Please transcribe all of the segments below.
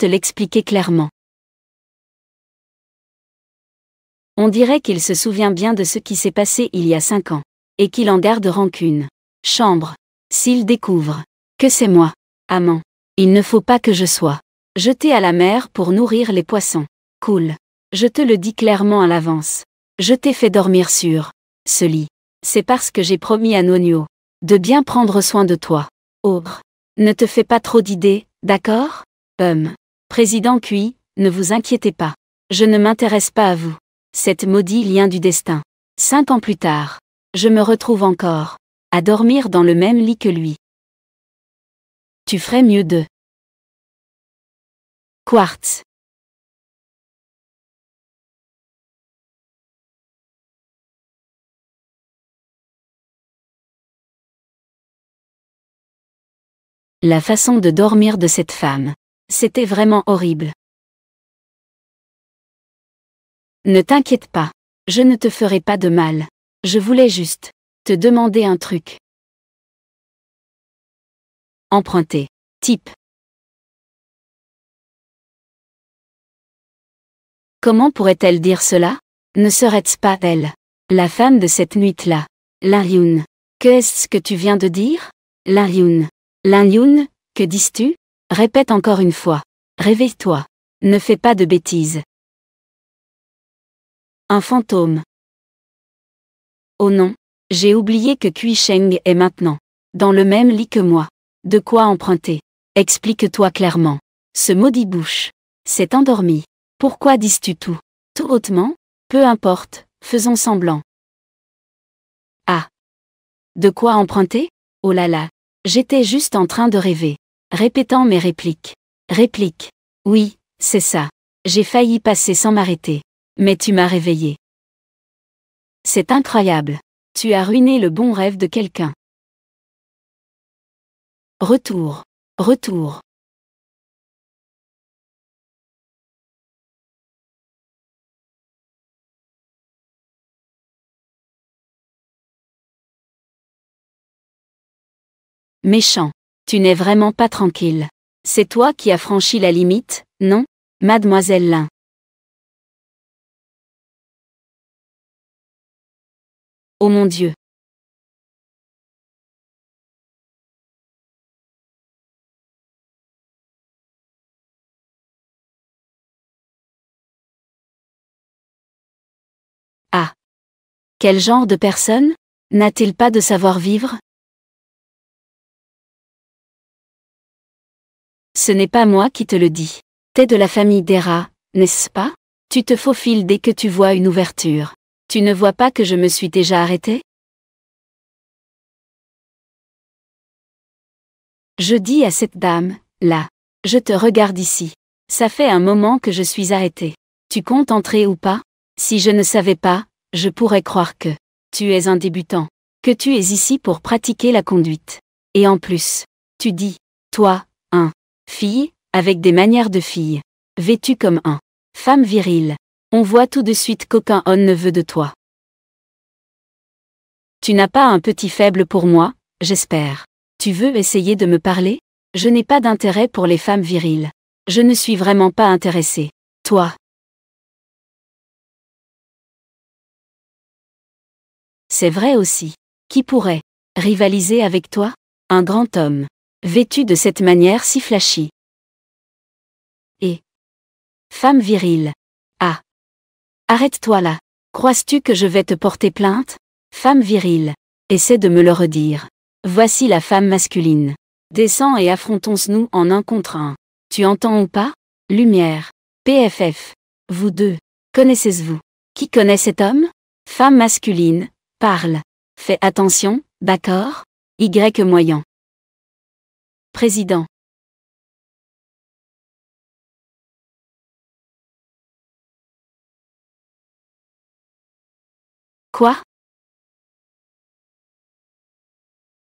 te l'expliquer clairement. On dirait qu'il se souvient bien de ce qui s'est passé il y a 5 ans. Et qu'il en garde rancune. Chambre. S'il découvre que c'est moi, amant, il ne faut pas que je sois jeté à la mer pour nourrir les poissons. Cool. Je te le dis clairement à l'avance. Je t'ai fait dormir sur ce lit. C'est parce que j'ai promis à Nonio de bien prendre soin de toi. Ogre. Ne te fais pas trop d'idées, d'accord? Président Cui, ne vous inquiétez pas. Je ne m'intéresse pas à vous. Cet maudit lien du destin. 5 ans plus tard, je me retrouve encore à dormir dans le même lit que lui. Tu ferais mieux de Quartz. La façon de dormir de cette femme. C'était vraiment horrible. Ne t'inquiète pas. Je ne te ferai pas de mal. Je voulais juste te demander un truc. Emprunter. Type. Comment pourrait-elle dire cela? Ne serait-ce pas elle, la femme de cette nuit-là? Lin-Yun. Qu'est-ce que tu viens de dire? Lin-Yun. Lin-Yun, que dis-tu? Répète encore une fois. Réveille-toi. Ne fais pas de bêtises. Un fantôme. Oh non, j'ai oublié que Kui Sheng est maintenant dans le même lit que moi. De quoi emprunter? Explique-toi clairement. Ce maudit bouche s'est endormi. Pourquoi dis-tu tout hautement? Peu importe, faisons semblant. Ah. De quoi emprunter? Oh là là, j'étais juste en train de rêver. Répétant mes répliques. Réplique. Oui, c'est ça. J'ai failli passer sans m'arrêter. Mais tu m'as réveillé. C'est incroyable. Tu as ruiné le bon rêve de quelqu'un. Retour. Retour. Méchant. Tu n'es vraiment pas tranquille. C'est toi qui as franchi la limite, non, mademoiselle Lin? Oh mon Dieu. Ah. Quel genre de personne? N'a-t-il pas de savoir-vivre? Ce n'est pas moi qui te le dis. T'es de la famille d'Hera, n'est-ce pas? Tu te faufiles dès que tu vois une ouverture. Tu ne vois pas que je me suis déjà arrêté? Je dis à cette dame, là. Je te regarde ici. Ça fait un moment que je suis arrêté. Tu comptes entrer ou pas? Si je ne savais pas, je pourrais croire que tu es un débutant. Que tu es ici pour pratiquer la conduite. Et en plus, tu dis, toi, fille, avec des manières de fille. Vêtue comme femme virile. On voit tout de suite qu'aucun homme ne veut de toi. Tu n'as pas un petit faible pour moi, j'espère. Tu veux essayer de me parler? Je n'ai pas d'intérêt pour les femmes viriles. Je ne suis vraiment pas intéressée. Toi. C'est vrai aussi. Qui pourrait rivaliser avec toi? Un grand homme. Vêtu de cette manière si flashy. Et femme virile. Ah. Arrête-toi là. Crois-tu que je vais te porter plainte? Femme virile. Essaie de me le redire. Voici la femme masculine. Descends et affrontons-nous en 1 contre 1. Tu entends ou pas? Lumière. PFF. Vous deux. Connaissez-vous? Qui connaît cet homme? Femme masculine. Parle. Fais attention, d'accord? Y moyen. Président. Quoi?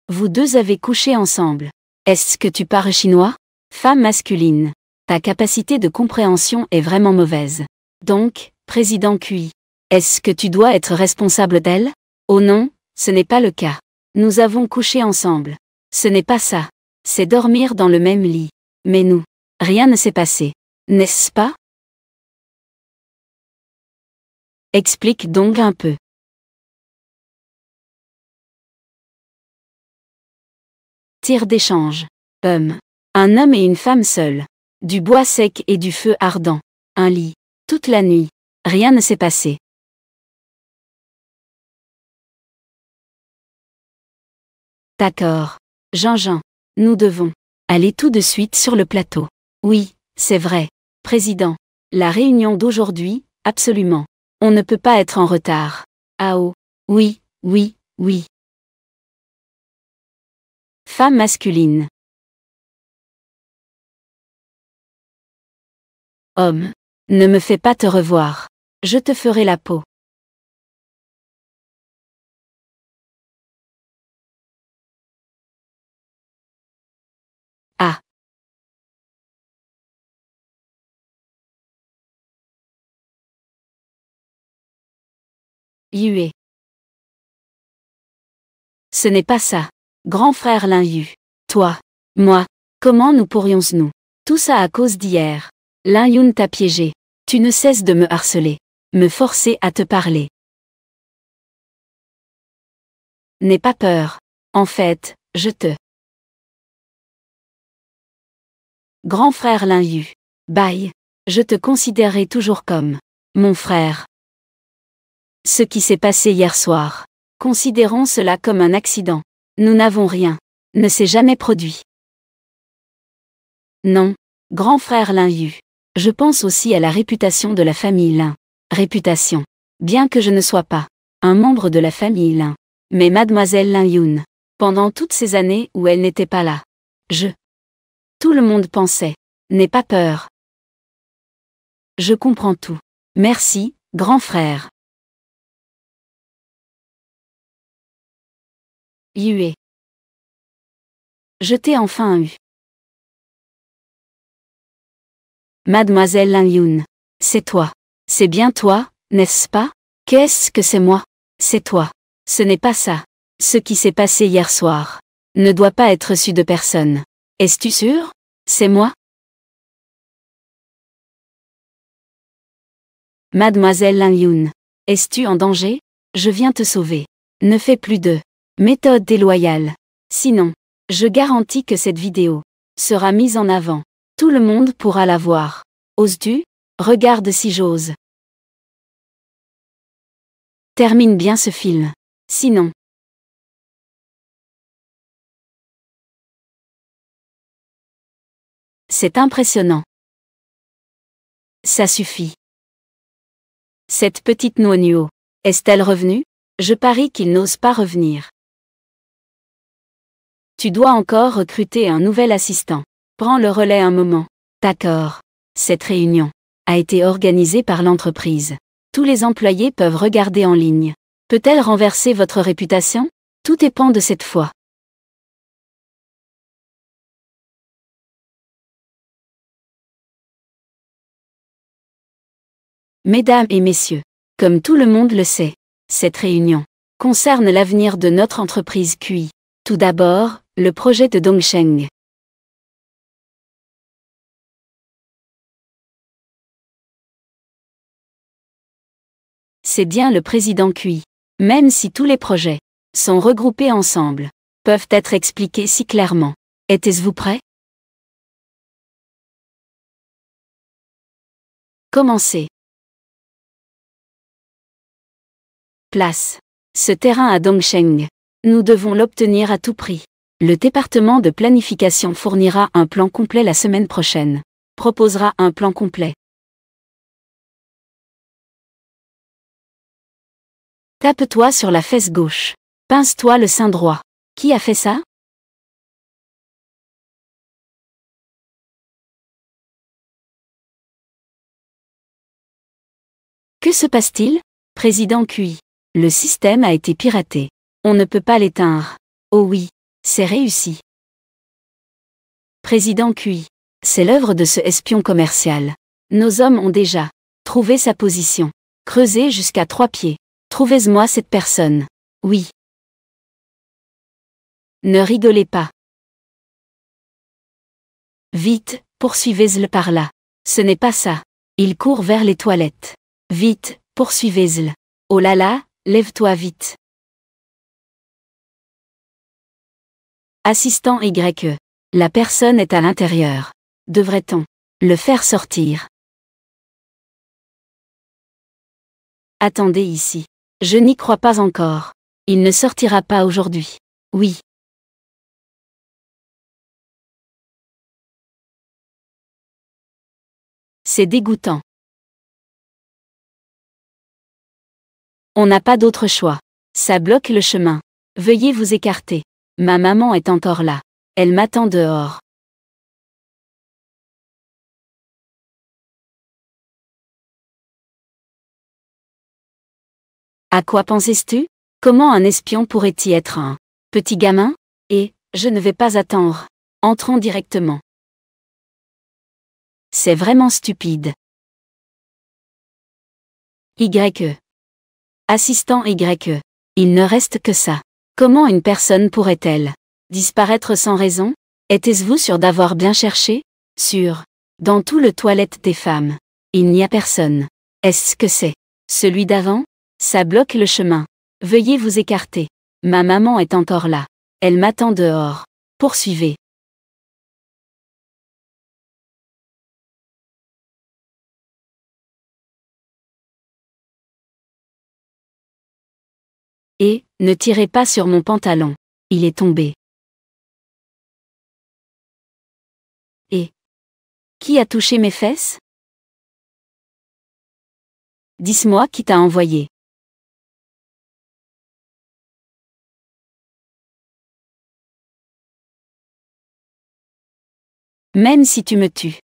Vous deux avez couché ensemble. Est-ce que tu parles chinois? Femme masculine. Ta capacité de compréhension est vraiment mauvaise. Donc, président Cui, est-ce que tu dois être responsable d'elle? Oh non, ce n'est pas le cas. Nous avons couché ensemble. Ce n'est pas ça. C'est dormir dans le même lit. Mais nous Rien ne s'est passé. N'est-ce pas? Explique donc un peu. Tir d'échange. Un homme et une femme seuls. Du bois sec et du feu ardent. Un lit. Toute la nuit. Rien ne s'est passé. D'accord. Jean-Jean. Nous devons aller tout de suite sur le plateau. Oui, c'est vrai. Président. La réunion d'aujourd'hui, absolument. On ne peut pas être en retard. Ah oh. Oui, oui, oui. Femme masculine. Homme. Ne me fais pas te revoir. Je te ferai la peau. Ah. Yue. Ce n'est pas ça. Grand frère Lin Yu. Toi. Moi. Comment nous pourrions-nous? Tout ça à cause d'hier. Lin Yun t'a piégé. Tu ne cesses de me harceler. Me forcer à te parler. N'aie pas peur. En fait, je te. Grand frère Lin Yu. Bye. Je te considérerai toujours comme mon frère. Ce qui s'est passé hier soir. Considérons cela comme un accident. Nous n'avons rien. Ne s'est jamais produit. Non. Grand frère Lin Yu. Je pense aussi à la réputation de la famille Lin. Réputation. Bien que je ne sois pas un membre de la famille Lin. Mais mademoiselle Lin Yun. Pendant toutes ces années où elle n'était pas là. Tout le monde pensait. N'aie pas peur. Je comprends tout. Merci, grand frère. Yue. Je t'ai enfin eu. Mademoiselle Lin Yun. C'est toi. C'est bien toi, n'est-ce pas? Qu'est-ce que c'est moi? C'est toi. Ce n'est pas ça. Ce qui s'est passé hier soir ne doit pas être su de personne. Es-tu sûr? C'est moi? Mademoiselle Lin Yun. Es-tu en danger? Je viens te sauver. Ne fais plus de méthode déloyale. Sinon, je garantis que cette vidéo sera mise en avant. Tout le monde pourra la voir. Oses-tu? Regarde si j'ose. Termine bien ce film. Sinon. C'est impressionnant. Ça suffit. Cette petite Nuo, est-elle revenue? Je parie qu'il n'ose pas revenir. Tu dois encore recruter un nouvel assistant. Prends le relais un moment. D'accord. Cette réunion a été organisée par l'entreprise. Tous les employés peuvent regarder en ligne. Peut-elle renverser votre réputation? Tout dépend de cette fois. Mesdames et messieurs, comme tout le monde le sait, cette réunion concerne l'avenir de notre entreprise QI. Tout d'abord, le projet de Dongsheng. C'est bien le président QI. Même si tous les projets sont regroupés ensemble, peuvent être expliqués si clairement. Êtes-vous prêt? Commencez. Place. Ce terrain à Dongsheng. Nous devons l'obtenir à tout prix. Le département de planification fournira un plan complet la semaine prochaine. Proposera un plan complet. Tape-toi sur la fesse gauche. Pince-toi le sein droit. Qui a fait ça? Que se passe-t-il? Président QI. Le système a été piraté. On ne peut pas l'éteindre. Oh oui, c'est réussi. Président QI. C'est l'œuvre de ce espion commercial. Nos hommes ont déjà trouvé sa position. Creusez jusqu'à 3 pieds. Trouvez-moi cette personne. Oui. Ne rigolez pas. Vite, poursuivez-le par là. Ce n'est pas ça. Il court vers les toilettes. Vite, poursuivez-le. Oh là là, lève-toi vite. Assistant YE. La personne est à l'intérieur. Devrait-on le faire sortir? Attendez ici. Je n'y crois pas encore. Il ne sortira pas aujourd'hui. Oui. C'est dégoûtant. On n'a pas d'autre choix. Ça bloque le chemin. Veuillez vous écarter. Ma maman est encore là. Elle m'attend dehors. À quoi pensais-tu? Comment un espion pourrait-y être un petit gamin? Et, je ne vais pas attendre. Entrons directement. C'est vraiment stupide. YE. Assistant YE. Il ne reste que ça. Comment une personne pourrait-elle disparaître sans raison? Êtes-vous sûr d'avoir bien cherché? Sûr. Dans tout le toilette des femmes. Il n'y a personne. Est-ce que c'est celui d'avant? Ça bloque le chemin. Veuillez vous écarter. Ma maman est encore là. Elle m'attend dehors. Poursuivez. Et, ne tirez pas sur mon pantalon. Il est tombé. Et, qui a touché mes fesses? Dis-moi qui t'a envoyé. Même si tu me tues.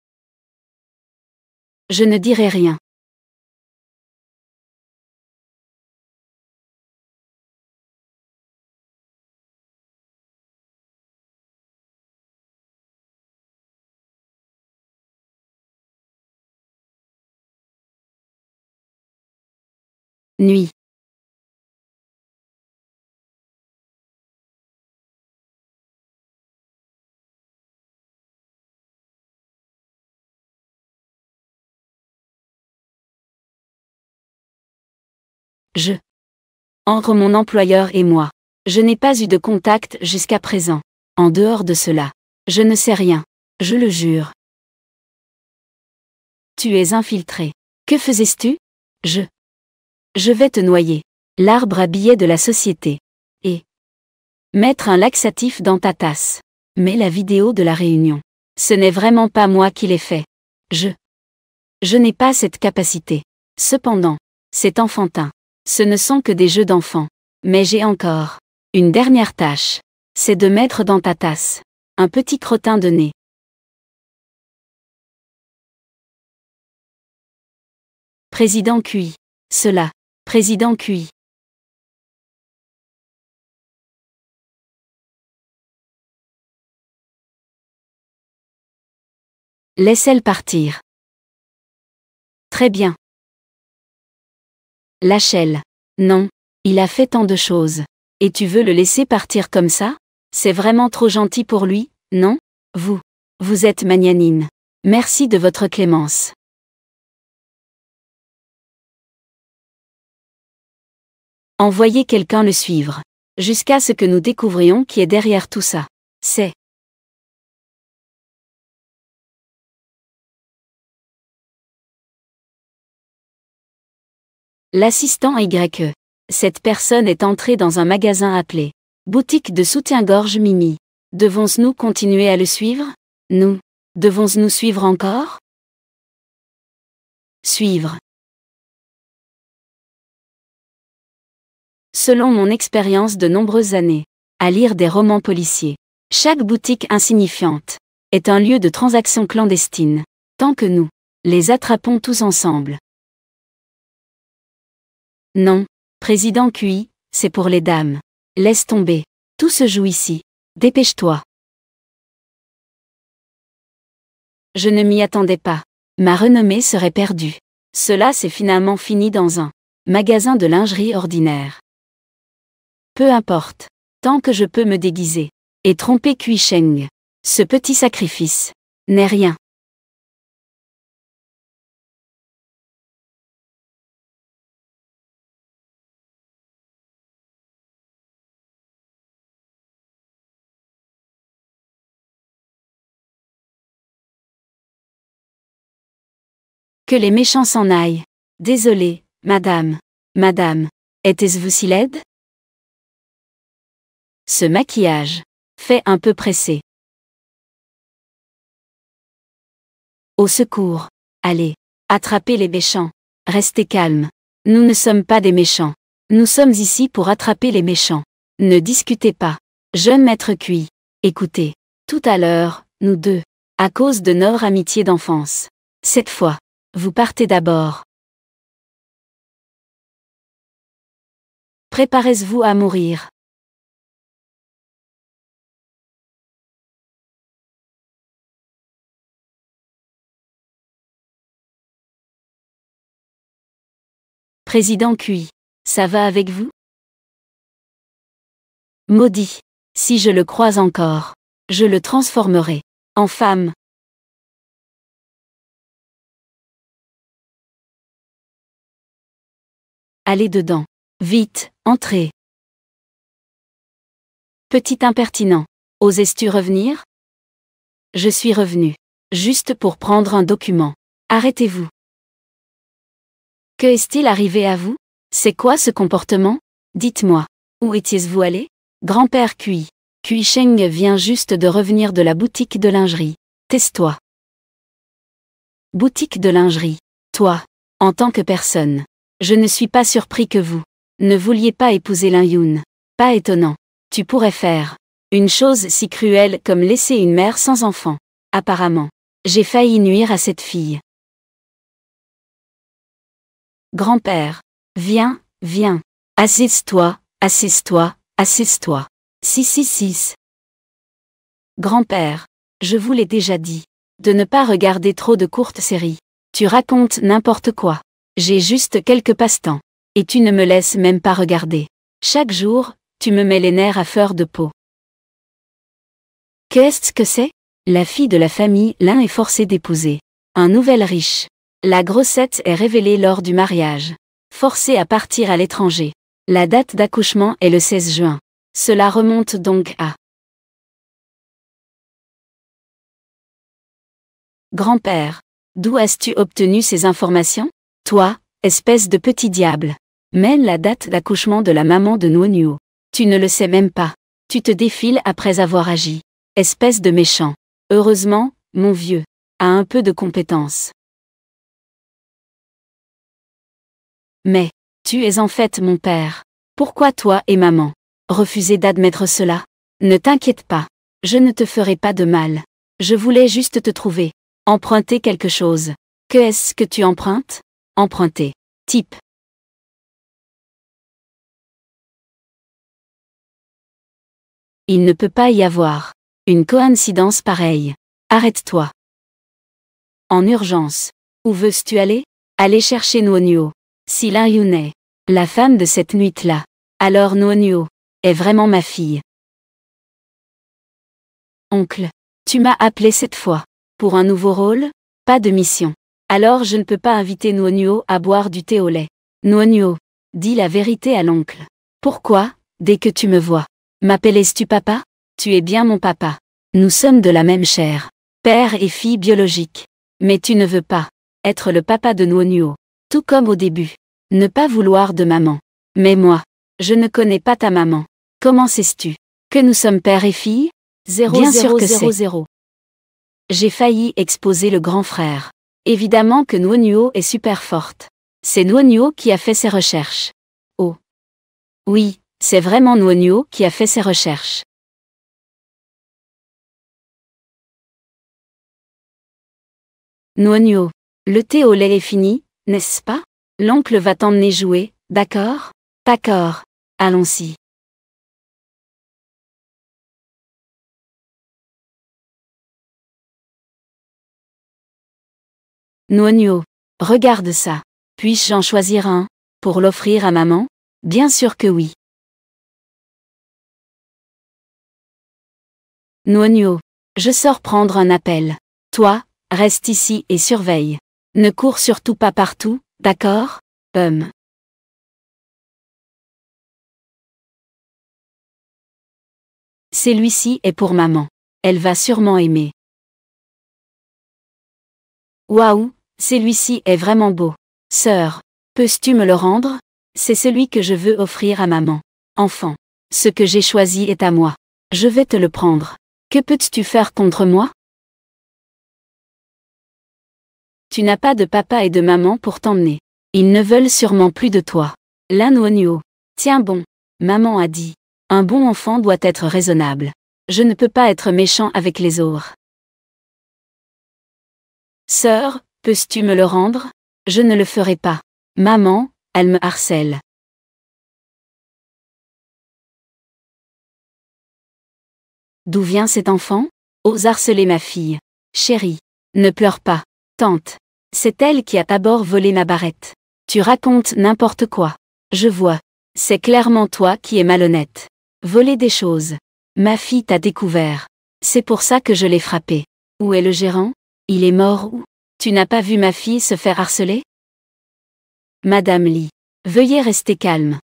Je ne dirai rien. Nuit. Je. Entre mon employeur et moi. Je n'ai pas eu de contact jusqu'à présent. En dehors de cela, je ne sais rien. Je le jure. Tu es infiltré. Que faisais-tu? Je vais te noyer. L'arbre à billets de la société. Et mettre un laxatif dans ta tasse. Mais la vidéo de la réunion. Ce n'est vraiment pas moi qui l'ai fait. Je n'ai pas cette capacité. Cependant, c'est enfantin. Ce ne sont que des jeux d'enfants. Mais j'ai encore une dernière tâche. C'est de mettre dans ta tasse un petit crottin de nez. Président QI. Cela. Président QI. Laisse-elle partir. Très bien. Lâche-elle. Non. Il a fait tant de choses. Et tu veux le laisser partir comme ça? C'est vraiment trop gentil pour lui, non? Vous êtes magnanime. Merci de votre clémence. Envoyez quelqu'un le suivre. Jusqu'à ce que nous découvrions qui est derrière tout ça. C'est l'assistant YE. Cette personne est entrée dans un magasin appelé boutique de soutien-gorge Mimi. Devons-nous continuer à le suivre? Nous. Devons-nous suivre encore? Suivre. Selon mon expérience de nombreuses années, à lire des romans policiers, chaque boutique insignifiante est un lieu de transaction clandestine, tant que nous les attrapons tous ensemble. Non, président QI, c'est pour les dames. Laisse tomber. Tout se joue ici. Dépêche-toi. Je ne m'y attendais pas. Ma renommée serait perdue. Cela s'est finalement fini dans un magasin de lingerie ordinaire. Peu importe. Tant que je peux me déguiser et tromper Kui Sheng. Ce petit sacrifice n'est rien. Que les méchants s'en aillent. Désolé, madame. Madame. Était-ce-vous si laide? Ce maquillage. Fait un peu pressé. Au secours. Allez. Attrapez les méchants. Restez calme. Nous ne sommes pas des méchants. Nous sommes ici pour attraper les méchants. Ne discutez pas. Jeune maître Cui. Écoutez. Tout à l'heure, nous deux. À cause de notre amitié d'enfance. Cette fois. Vous partez d'abord. Préparez-vous à mourir. Président Cui. Ça va avec vous? Maudit. Si je le croise encore, je le transformerai en femme. Allez dedans. Vite, entrez. Petit impertinent. Oses-tu revenir? Je suis revenu. Juste pour prendre un document. Arrêtez-vous. Que est-il arrivé à vous? C'est quoi ce comportement? Dites-moi. Où étiez-vous allé? Grand-père Cui. Cui Sheng vient juste de revenir de la boutique de lingerie. Tais-toi. Boutique de lingerie. Toi. En tant que personne. Je ne suis pas surpris que vous ne vouliez pas épouser Lin Yun. Pas étonnant. Tu pourrais faire une chose si cruelle comme laisser une mère sans enfant. Apparemment. J'ai failli nuire à cette fille. Grand-père. Viens, viens. Assise-toi, assise-toi, assise-toi. 666. Grand-père. Je vous l'ai déjà dit. De ne pas regarder trop de courtes séries. Tu racontes n'importe quoi. J'ai juste quelques passe-temps. Et tu ne me laisses même pas regarder. Chaque jour, tu me mets les nerfs à fleur de peau. Qu'est-ce que c'est? La fille de la famille Lin est forcée d'épouser un nouvel riche. La grossesse est révélée lors du mariage. Forcée à partir à l'étranger. La date d'accouchement est le 16 juin. Cela remonte donc à... Grand-père. D'où as-tu obtenu ces informations? Toi, espèce de petit diable. Mène la date d'accouchement de la maman de Nuo. Tu ne le sais même pas. Tu te défiles après avoir agi. Espèce de méchant. Heureusement, mon vieux a un peu de compétence. Mais, tu es en fait mon père. Pourquoi toi et maman refusez d'admettre cela? Ne t'inquiète pas. Je ne te ferai pas de mal. Je voulais juste te trouver. Emprunter quelque chose. Que est-ce que tu empruntes? Emprunter. Type. Il ne peut pas y avoir une coïncidence pareille. Arrête-toi. En urgence. Où veux-tu aller? Aller chercher Nuo. Si Lin Yun est la femme de cette nuit-là, alors Nuo est vraiment ma fille. Oncle. Tu m'as appelé cette fois. Pour un nouveau rôle? Pas de mission. Alors je ne peux pas inviter Nuo à boire du thé au lait. Nuo. Dis la vérité à l'oncle. Pourquoi, dès que tu me vois, m'appelles-tu papa? Tu es bien mon papa. Nous sommes de la même chair. Père et fille biologique. Mais tu ne veux pas être le papa de Nuo. Tout comme au début. Ne pas vouloir de maman. Mais moi, je ne connais pas ta maman. Comment sais-tu que nous sommes père et fille? Bien sûr que c'est. J'ai failli exposer le grand frère. Évidemment que Nuo est super forte. C'est Nuo qui a fait ses recherches. Oh. Oui, c'est vraiment Nuo qui a fait ses recherches. Nuo. Le thé au lait est fini, n'est-ce pas? L'oncle va t'emmener jouer, d'accord? D'accord. Allons-y. Nuo. Regarde ça. Puis-je en choisir un pour l'offrir à maman? Bien sûr que oui. Nuo. Je sors prendre un appel. Toi, reste ici et surveille. Ne cours surtout pas partout, d'accord? Celui-ci est pour maman. Elle va sûrement aimer. Waouh, celui-ci est vraiment beau. Sœur, peux-tu me le rendre? C'est celui que je veux offrir à maman. Enfant, ce que j'ai choisi est à moi. Je vais te le prendre. Que peux-tu faire contre moi? Tu n'as pas de papa et de maman pour t'emmener. Ils ne veulent sûrement plus de toi. Lan Wonyo. Tiens bon. Maman a dit. Un bon enfant doit être raisonnable. Je ne peux pas être méchant avec les autres. Sœur, peux-tu me le rendre? Je ne le ferai pas. Maman, elle me harcèle. D'où vient cet enfant? Ose harceler ma fille. Chérie, ne pleure pas. Tante, c'est elle qui a d'abord volé ma barrette. Tu racontes n'importe quoi. Je vois. C'est clairement toi qui es malhonnête. Voler des choses. Ma fille t'a découvert. C'est pour ça que je l'ai frappée. Où est le gérant? Il est mort ou? Tu n'as pas vu ma fille se faire harceler? Madame Lee, veuillez rester calme.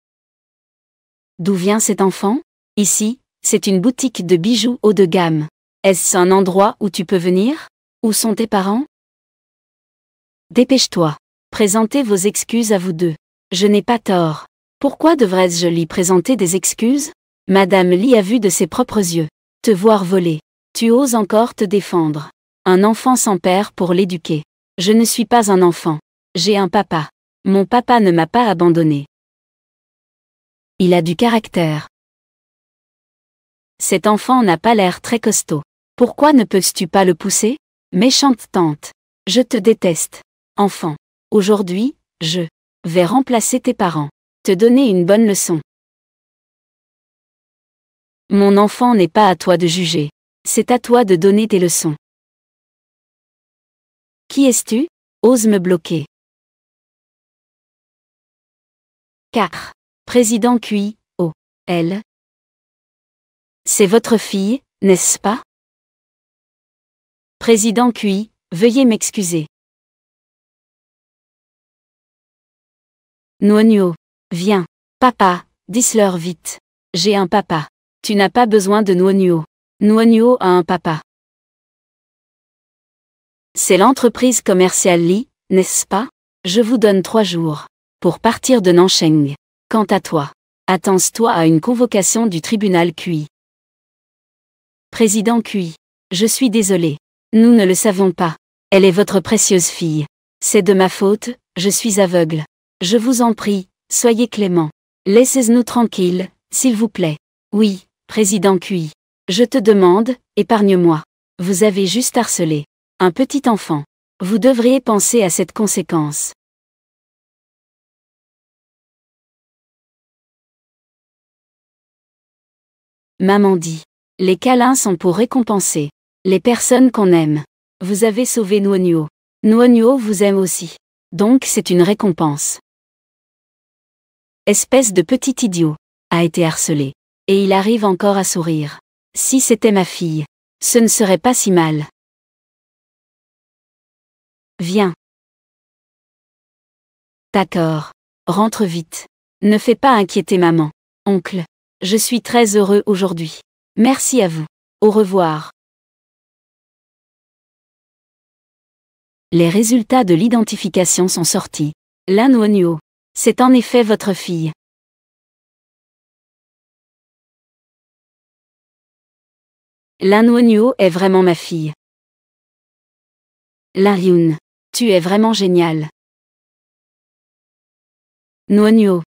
D'où vient cet enfant? Ici, c'est une boutique de bijoux haut de gamme. Est-ce un endroit où tu peux venir? Où sont tes parents? Dépêche-toi. Présentez vos excuses à vous deux. Je n'ai pas tort. Pourquoi devrais-je lui présenter des excuses? Madame Lee a vu de ses propres yeux. Te voir voler. Tu oses encore te défendre. Un enfant sans père pour l'éduquer. Je ne suis pas un enfant. J'ai un papa. Mon papa ne m'a pas abandonné. Il a du caractère. Cet enfant n'a pas l'air très costaud. Pourquoi ne peux-tu pas le pousser? Méchante tante. Je te déteste. Enfant. Aujourd'hui, je vais remplacer tes parents. Te donner une bonne leçon. Mon enfant n'est pas à toi de juger. C'est à toi de donner tes leçons. Qui es-tu? Ose me bloquer. 4. Président QI, O. L. C'est votre fille, n'est-ce pas? Président QI, veuillez m'excuser. Nwonyo. Viens. Papa, dis-leur vite. J'ai un papa. Tu n'as pas besoin de Nwonyo. Nwonyo a un papa. C'est l'entreprise commerciale Lee, n'est-ce pas? Je vous donne 3 jours pour partir de Nancheng. Quant à toi, attends-toi à une convocation du tribunal QI. Président QI. Je suis désolé. Nous ne le savons pas. Elle est votre précieuse fille. C'est de ma faute, je suis aveugle. Je vous en prie, soyez clément. Laissez-nous tranquilles, s'il vous plaît. Oui, président QI. Je te demande, épargne-moi. Vous avez juste harcelé un petit enfant. Vous devriez penser à cette conséquence. Maman dit. Les câlins sont pour récompenser les personnes qu'on aime. Vous avez sauvé Nwonyo. Nwonyo vous aime aussi. Donc c'est une récompense. Espèce de petit idiot, a été harcelé. Et il arrive encore à sourire. Si c'était ma fille, ce ne serait pas si mal. Viens. D'accord. Rentre vite. Ne fais pas inquiéter maman. Oncle. Je suis très heureux aujourd'hui. Merci à vous. Au revoir. Les résultats de l'identification sont sortis. Lan Wonyo. C'est en effet votre fille. Lan Wonyo est vraiment ma fille. Lan Hyun. Tu es vraiment génial. Nwonyo.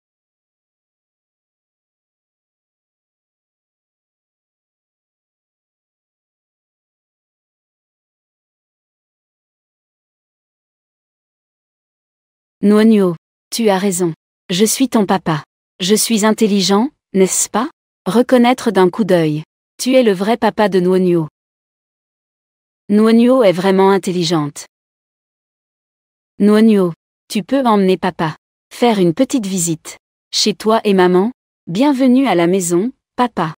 Nwonyo. Tu as raison. Je suis ton papa. Je suis intelligent, n'est-ce pas? Reconnaître d'un coup d'œil. Tu es le vrai papa de Nwonyo. Nwonyo est vraiment intelligente. Nwonyo. Tu peux emmener papa. Faire une petite visite. Chez toi et maman? Bienvenue à la maison, papa.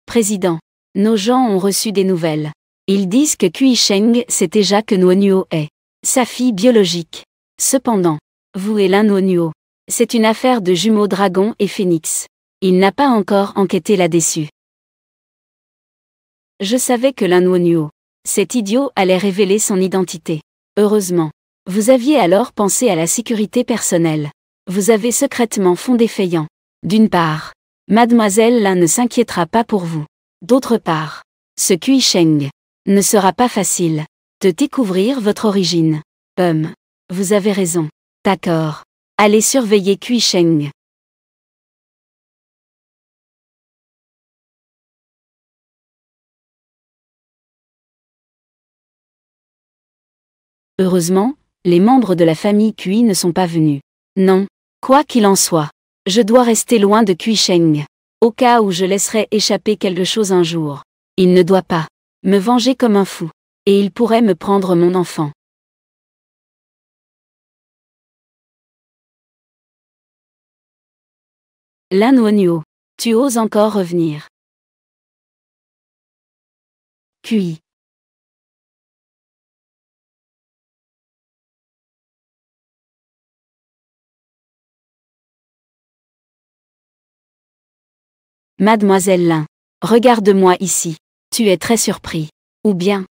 Président. Nos gens ont reçu des nouvelles. Ils disent que Kui Sheng sait déjà que Nwonyo est sa fille biologique. Cependant, vous et Lan Nwonyo, c'est une affaire de jumeaux dragon et phénix. Il n'a pas encore enquêté là-dessus. Je savais que Lan Nwonyo, Cet idiot allait révéler son identité. Heureusement. Vous aviez alors pensé à la sécurité personnelle. Vous avez secrètement fondé Feiyan. D'une part, Mademoiselle Lin ne s'inquiétera pas pour vous. D'autre part, ce Kui Sheng ne sera pas facile de découvrir votre origine. Vous avez raison. D'accord. Allez surveiller Kui Sheng. Heureusement, les membres de la famille Kui ne sont pas venus. Non. Quoi qu'il en soit, je dois rester loin de Kui Sheng. Au cas où je laisserais échapper quelque chose un jour. Il ne doit pas me venger comme un fou. Et il pourrait me prendre mon enfant. Lan Wonyo, tu oses encore revenir. Kui. Mademoiselle Lin, regarde-moi ici. Tu es très surpris. Ou bien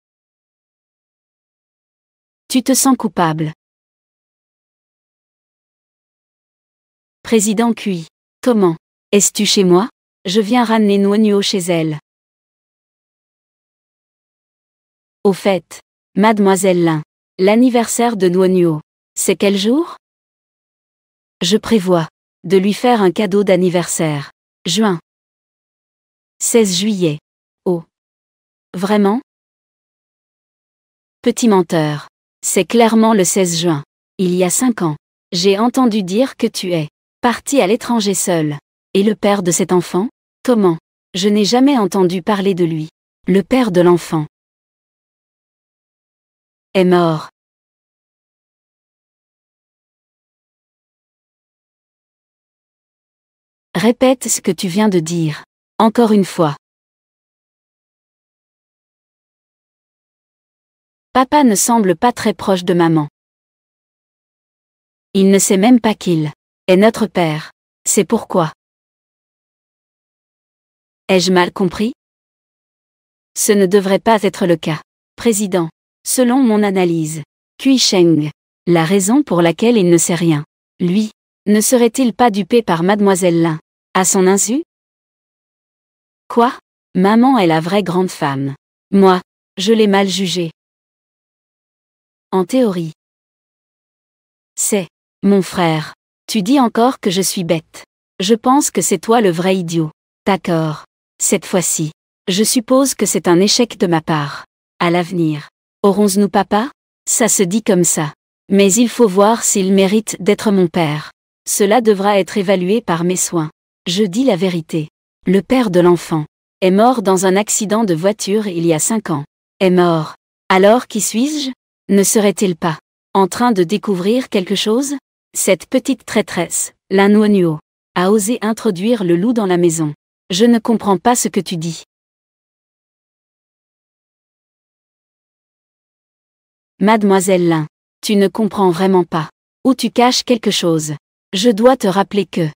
tu te sens coupable. Président Kui. Comment? Es-tu chez moi? Je viens ramener Nwonyo chez elle. Au fait, Mademoiselle Lin, l'anniversaire de Nwonyo, c'est quel jour? Je prévois de lui faire un cadeau d'anniversaire. Juin. 16 juillet. Oh. Vraiment? Petit menteur. C'est clairement le 16 juin. Il y a 5 ans. J'ai entendu dire que tu es parti à l'étranger seul. Et le père de cet enfant? Comment? Je n'ai jamais entendu parler de lui. Le père de l'enfant est mort. Répète ce que tu viens de dire. Encore une fois. Papa ne semble pas très proche de maman. Il ne sait même pas qu'il est notre père. C'est pourquoi. Ai-je mal compris? Ce ne devrait pas être le cas. Président. Selon mon analyse, Kui Sheng, la raison pour laquelle il ne sait rien, lui, ne serait-il pas dupé par Mademoiselle Lin, à son insu? Quoi? Maman est la vraie grande femme. Moi, je l'ai mal jugée. En théorie. C'est mon frère. Tu dis encore que je suis bête. Je pense que c'est toi le vrai idiot. D'accord. Cette fois-ci. Je suppose que c'est un échec de ma part. À l'avenir. Aurons-nous papa? Ça se dit comme ça. Mais il faut voir s'il mérite d'être mon père. Cela devra être évalué par mes soins. Je dis la vérité. Le père de l'enfant est mort dans un accident de voiture il y a 5 ans. Est mort. Alors qui suis-je? Ne serait-il pas en train de découvrir quelque chose? Cette petite traîtresse, Lan Wonyo, a osé introduire le loup dans la maison. Je ne comprends pas ce que tu dis. Mademoiselle Lin, tu ne comprends vraiment pas. Ou tu caches quelque chose. Je dois te rappeler que...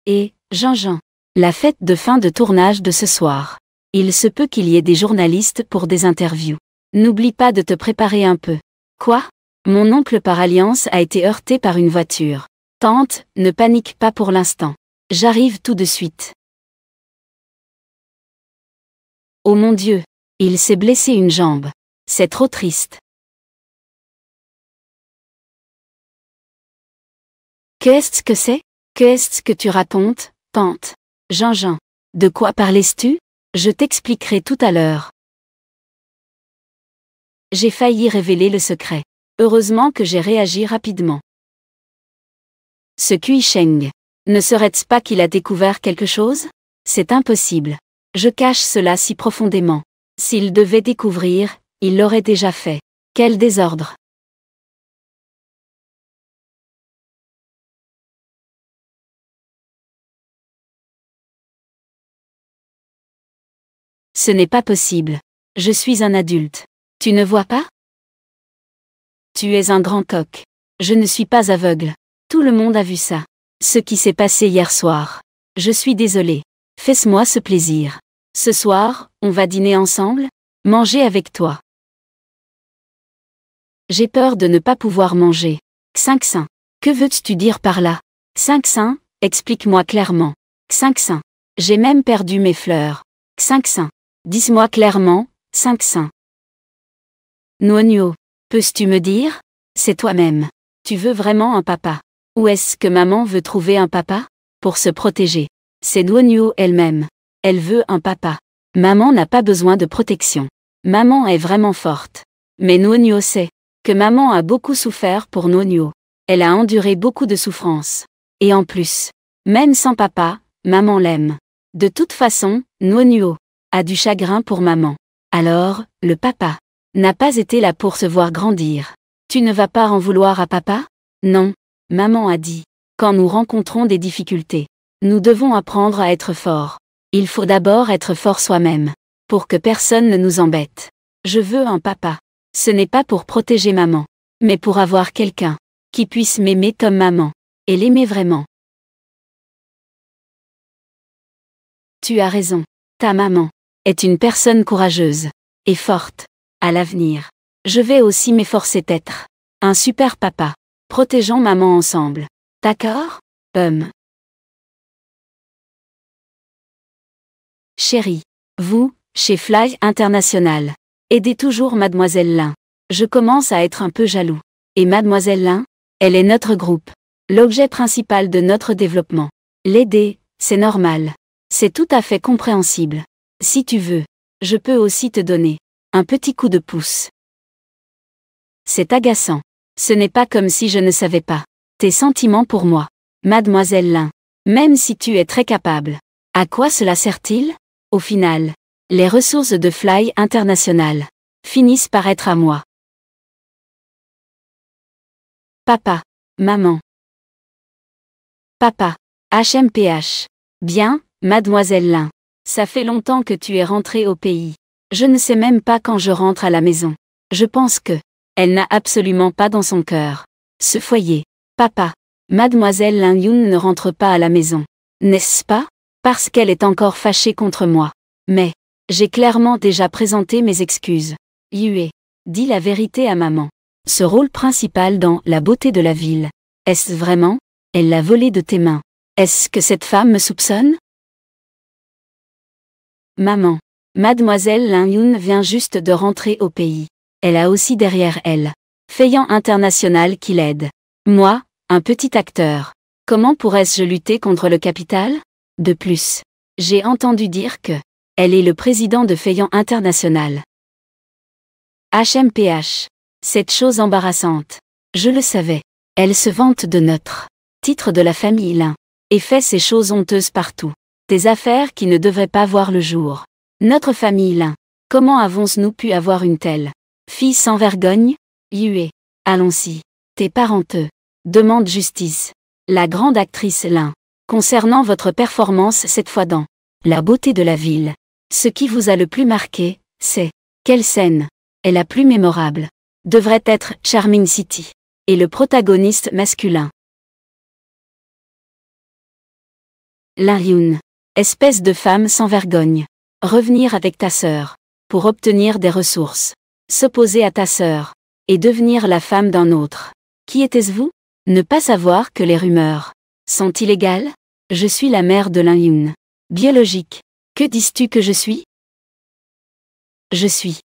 Et, Jean-Jean, la fête de fin de tournage de ce soir. Il se peut qu'il y ait des journalistes pour des interviews. N'oublie pas de te préparer un peu. Quoi? Mon oncle par alliance a été heurté par une voiture. Tante, ne panique pas pour l'instant. J'arrive tout de suite. Oh mon Dieu! Il s'est blessé une jambe. C'est trop triste. Qu'est-ce que c'est? Qu'est-ce que tu racontes, tante? Jean-Jean. De quoi parles-tu? Je t'expliquerai tout à l'heure. J'ai failli révéler le secret. Heureusement que j'ai réagi rapidement. Ce Kui Sheng. Ne serait-ce pas qu'il a découvert quelque chose? C'est impossible. Je cache cela si profondément. S'il devait découvrir, il l'aurait déjà fait. Quel désordre! Ce n'est pas possible. Je suis un adulte. Tu ne vois pas? Tu es un grand coq. Je ne suis pas aveugle. Tout le monde a vu ça. Ce qui s'est passé hier soir. Je suis désolé. Fais-moi ce plaisir. Ce soir, on va dîner ensemble? Manger avec toi. J'ai peur de ne pas pouvoir manger. 5 saints. Que veux-tu dire par là? 5 saints, explique-moi clairement. 5 saints. J'ai même perdu mes fleurs. 5 saints. Dis-moi clairement, 5 saints. Nuonio. Peux-tu me dire? C'est toi-même. Tu veux vraiment un papa? Ou est-ce que maman veut trouver un papa? Pour se protéger. C'est Nuonio elle-même. Elle veut un papa. Maman n'a pas besoin de protection. Maman est vraiment forte. Mais Nuonio sait que maman a beaucoup souffert pour Nuonio. Elle a enduré beaucoup de souffrances. Et en plus, même sans papa, maman l'aime. De toute façon, Nuonio a du chagrin pour maman. Alors, le papa n'a pas été là pour se voir grandir. Tu ne vas pas en vouloir à papa? Non. Maman a dit, quand nous rencontrons des difficultés, nous devons apprendre à être forts. Il faut d'abord être fort soi-même, pour que personne ne nous embête. Je veux un papa. Ce n'est pas pour protéger maman, mais pour avoir quelqu'un qui puisse m'aimer comme maman, et l'aimer vraiment. Tu as raison. Ta maman est une personne courageuse et forte. À l'avenir, je vais aussi m'efforcer d'être un super papa. Protégeons maman ensemble. D'accord? Chérie, vous, chez Fly International, aidez toujours Mademoiselle Lin. Je commence à être un peu jaloux. Et Mademoiselle Lin, elle est notre groupe. L'objet principal de notre développement. L'aider, c'est normal. C'est tout à fait compréhensible. Si tu veux, je peux aussi te donner un petit coup de pouce. C'est agaçant. Ce n'est pas comme si je ne savais pas tes sentiments pour moi, Mademoiselle Lin. Même si tu es très capable. À quoi cela sert-il? Au final, les ressources de Fly International finissent par être à moi. Papa, maman. Papa, HMPH. Bien, Mademoiselle Lin. Ça fait longtemps que tu es rentrée au pays. Je ne sais même pas quand je rentre à la maison. Je pense que elle n'a absolument pas dans son cœur ce foyer. Papa, Mademoiselle Lin Yoon ne rentre pas à la maison. N'est-ce pas? Parce qu'elle est encore fâchée contre moi. Mais j'ai clairement déjà présenté mes excuses. Yue, dis la vérité à maman. Ce rôle principal dans La beauté de la ville, est-ce vraiment? Elle l'a volé de tes mains. Est-ce que cette femme me soupçonne? Maman, Mademoiselle Lin Yoon vient juste de rentrer au pays. Elle a aussi derrière elle Feiyan International qui l'aide. Moi, un petit acteur. Comment pourrais-je lutter contre le capital? De plus, j'ai entendu dire que elle est le président de Feiyan International. HMPH. Cette chose embarrassante. Je le savais. Elle se vante de notre titre de la famille Lin et fait ces choses honteuses partout. Des affaires qui ne devraient pas voir le jour. Notre famille Lin. Comment avons-nous pu avoir une telle fille sans vergogne? Yue. Allons-y. Tes parents te demandent justice. La grande actrice Lin. Concernant votre performance cette fois dans La beauté de la ville. Ce qui vous a le plus marqué, c'est quelle scène est la plus mémorable? Devrait être Charming City. Et le protagoniste masculin. Lin Yoon. Espèce de femme sans vergogne. Revenir avec ta sœur. Pour obtenir des ressources. S'opposer à ta sœur. Et devenir la femme d'un autre. Qui était-ce vous? Ne pas savoir que les rumeurs sont illégales? Je suis la mère de Lin Yoon. Biologique. Que dis-tu que je suis? Je suis.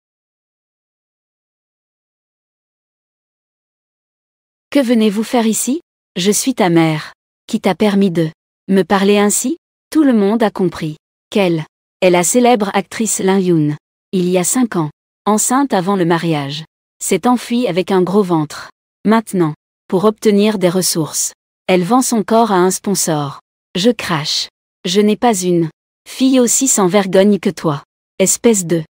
Que venez-vous faire ici? Je suis ta mère. Qui t'a permis de me parler ainsi? Tout le monde a compris qu'elle est la célèbre actrice Lin Yoon. Il y a 5 ans, enceinte avant le mariage, s'est enfuie avec un gros ventre. Maintenant, pour obtenir des ressources, elle vend son corps à un sponsor. Je crache. Je n'ai pas une fille aussi sans vergogne que toi. Espèce de...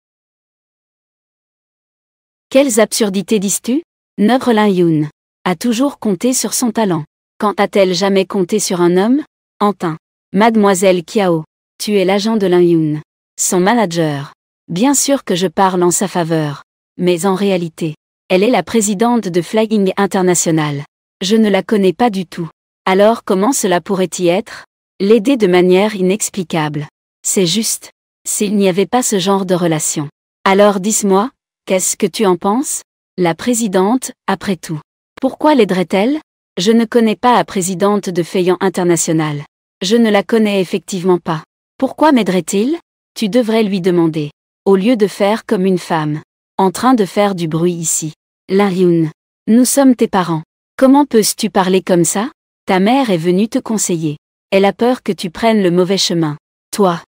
Quelles absurdités dis-tu? Notre Lin Yoon a toujours compté sur son talent. Quand a-t-elle jamais compté sur un homme? Enfin, Mademoiselle Kiao, tu es l'agent de Lin Yoon, son manager. Bien sûr que je parle en sa faveur. Mais en réalité, elle est la présidente de Flying International. Je ne la connais pas du tout. Alors comment cela pourrait-y être? L'aider de manière inexplicable. C'est juste. S'il n'y avait pas ce genre de relation. Alors dis-moi, qu'est-ce que tu en penses? La présidente, après tout. Pourquoi l'aiderait-elle? Je ne connais pas la présidente de Flying International. Je ne la connais effectivement pas. Pourquoi m'aiderait-il? Tu devrais lui demander. Au lieu de faire comme une femme. En train de faire du bruit ici. Lin-Hyun. Nous sommes tes parents. Comment peux-tu parler comme ça? Ta mère est venue te conseiller. Elle a peur que tu prennes le mauvais chemin. Toi.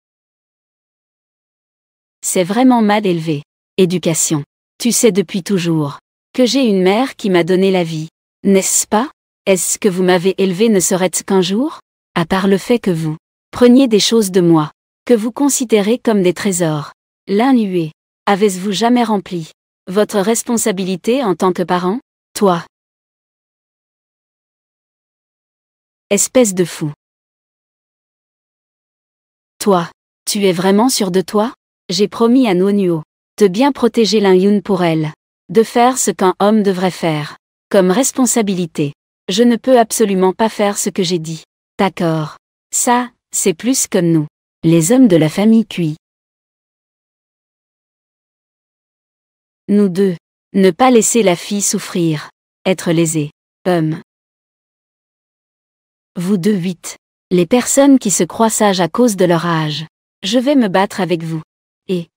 C'est vraiment mal élevé. Éducation. Tu sais depuis toujours que j'ai une mère qui m'a donné la vie. N'est-ce pas? Est-ce que vous m'avez élevé ne serait-ce qu'un jour? À part le fait que vous preniez des choses de moi, que vous considérez comme des trésors. Lin-Hyun. Avez-vous jamais rempli votre responsabilité en tant que parent? Toi. Espèce de fou. Toi. Tu es vraiment sûr de toi? J'ai promis à Nonuo de bien protéger Lin-Hyun pour elle. De faire ce qu'un homme devrait faire. Comme responsabilité. Je ne peux absolument pas faire ce que j'ai dit. D'accord. Ça, c'est plus comme nous. Les hommes de la famille Cui. Nous deux. Ne pas laisser la fille souffrir. Être lésée. Vous deux 8. Les personnes qui se croient sages à cause de leur âge. Je vais me battre avec vous. Et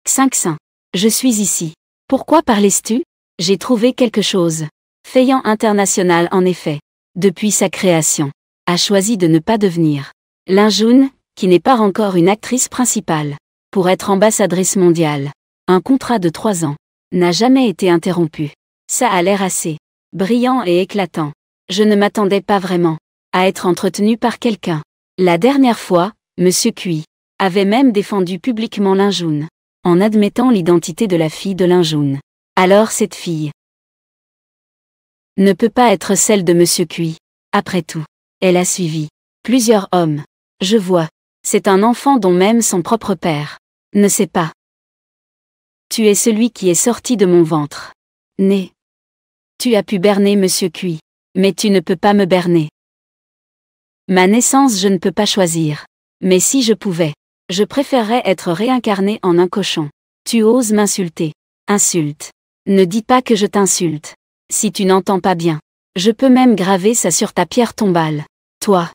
5. Je suis ici. Pourquoi parles-tu? J'ai trouvé quelque chose. Flying International en effet. Depuis sa création. A choisi de ne pas devenir Lin-Hyun, qui n'est pas encore une actrice principale. Pour être ambassadrice mondiale. Un contrat de 3 ans. N'a jamais été interrompu. Ça a l'air assez brillant et éclatant. Je ne m'attendais pas vraiment à être entretenu par quelqu'un. La dernière fois, Monsieur Cui avait même défendu publiquement Lin-Hyun, en admettant l'identité de la fille de Lin-Hyun. Alors cette fille ne peut pas être celle de Monsieur Cui. Après tout, elle a suivi plusieurs hommes. Je vois, c'est un enfant dont même son propre père ne sait pas. Tu es celui qui est sorti de mon ventre. Né. Tu as pu berner Monsieur Cui, mais tu ne peux pas me berner. Ma naissance je ne peux pas choisir. Mais si je pouvais, je préférerais être réincarné en un cochon. Tu oses m'insulter. Insulte. Ne dis pas que je t'insulte. Si tu n'entends pas bien, je peux même graver ça sur ta pierre tombale. Toi,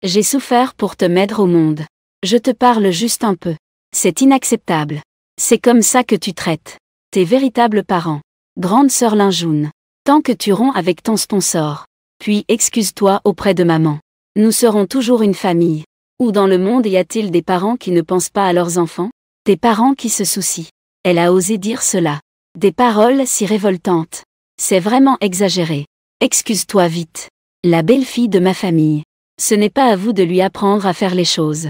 j'ai souffert pour te mettre au monde. Je te parle juste un peu. C'est inacceptable. C'est comme ça que tu traites tes véritables parents. Grande sœur Lin-Hyun. Tant que tu romps avec ton sponsor. Puis excuse-toi auprès de maman. Nous serons toujours une famille. Où dans le monde y a-t-il des parents qui ne pensent pas à leurs enfants? Des parents qui se soucient. Elle a osé dire cela. Des paroles si révoltantes. C'est vraiment exagéré. Excuse-toi vite. La belle-fille de ma famille. Ce n'est pas à vous de lui apprendre à faire les choses.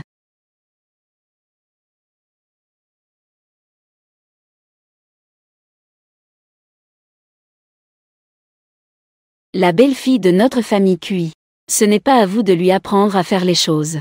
La belle-fille de notre famille Cui. Ce n'est pas à vous de lui apprendre à faire les choses.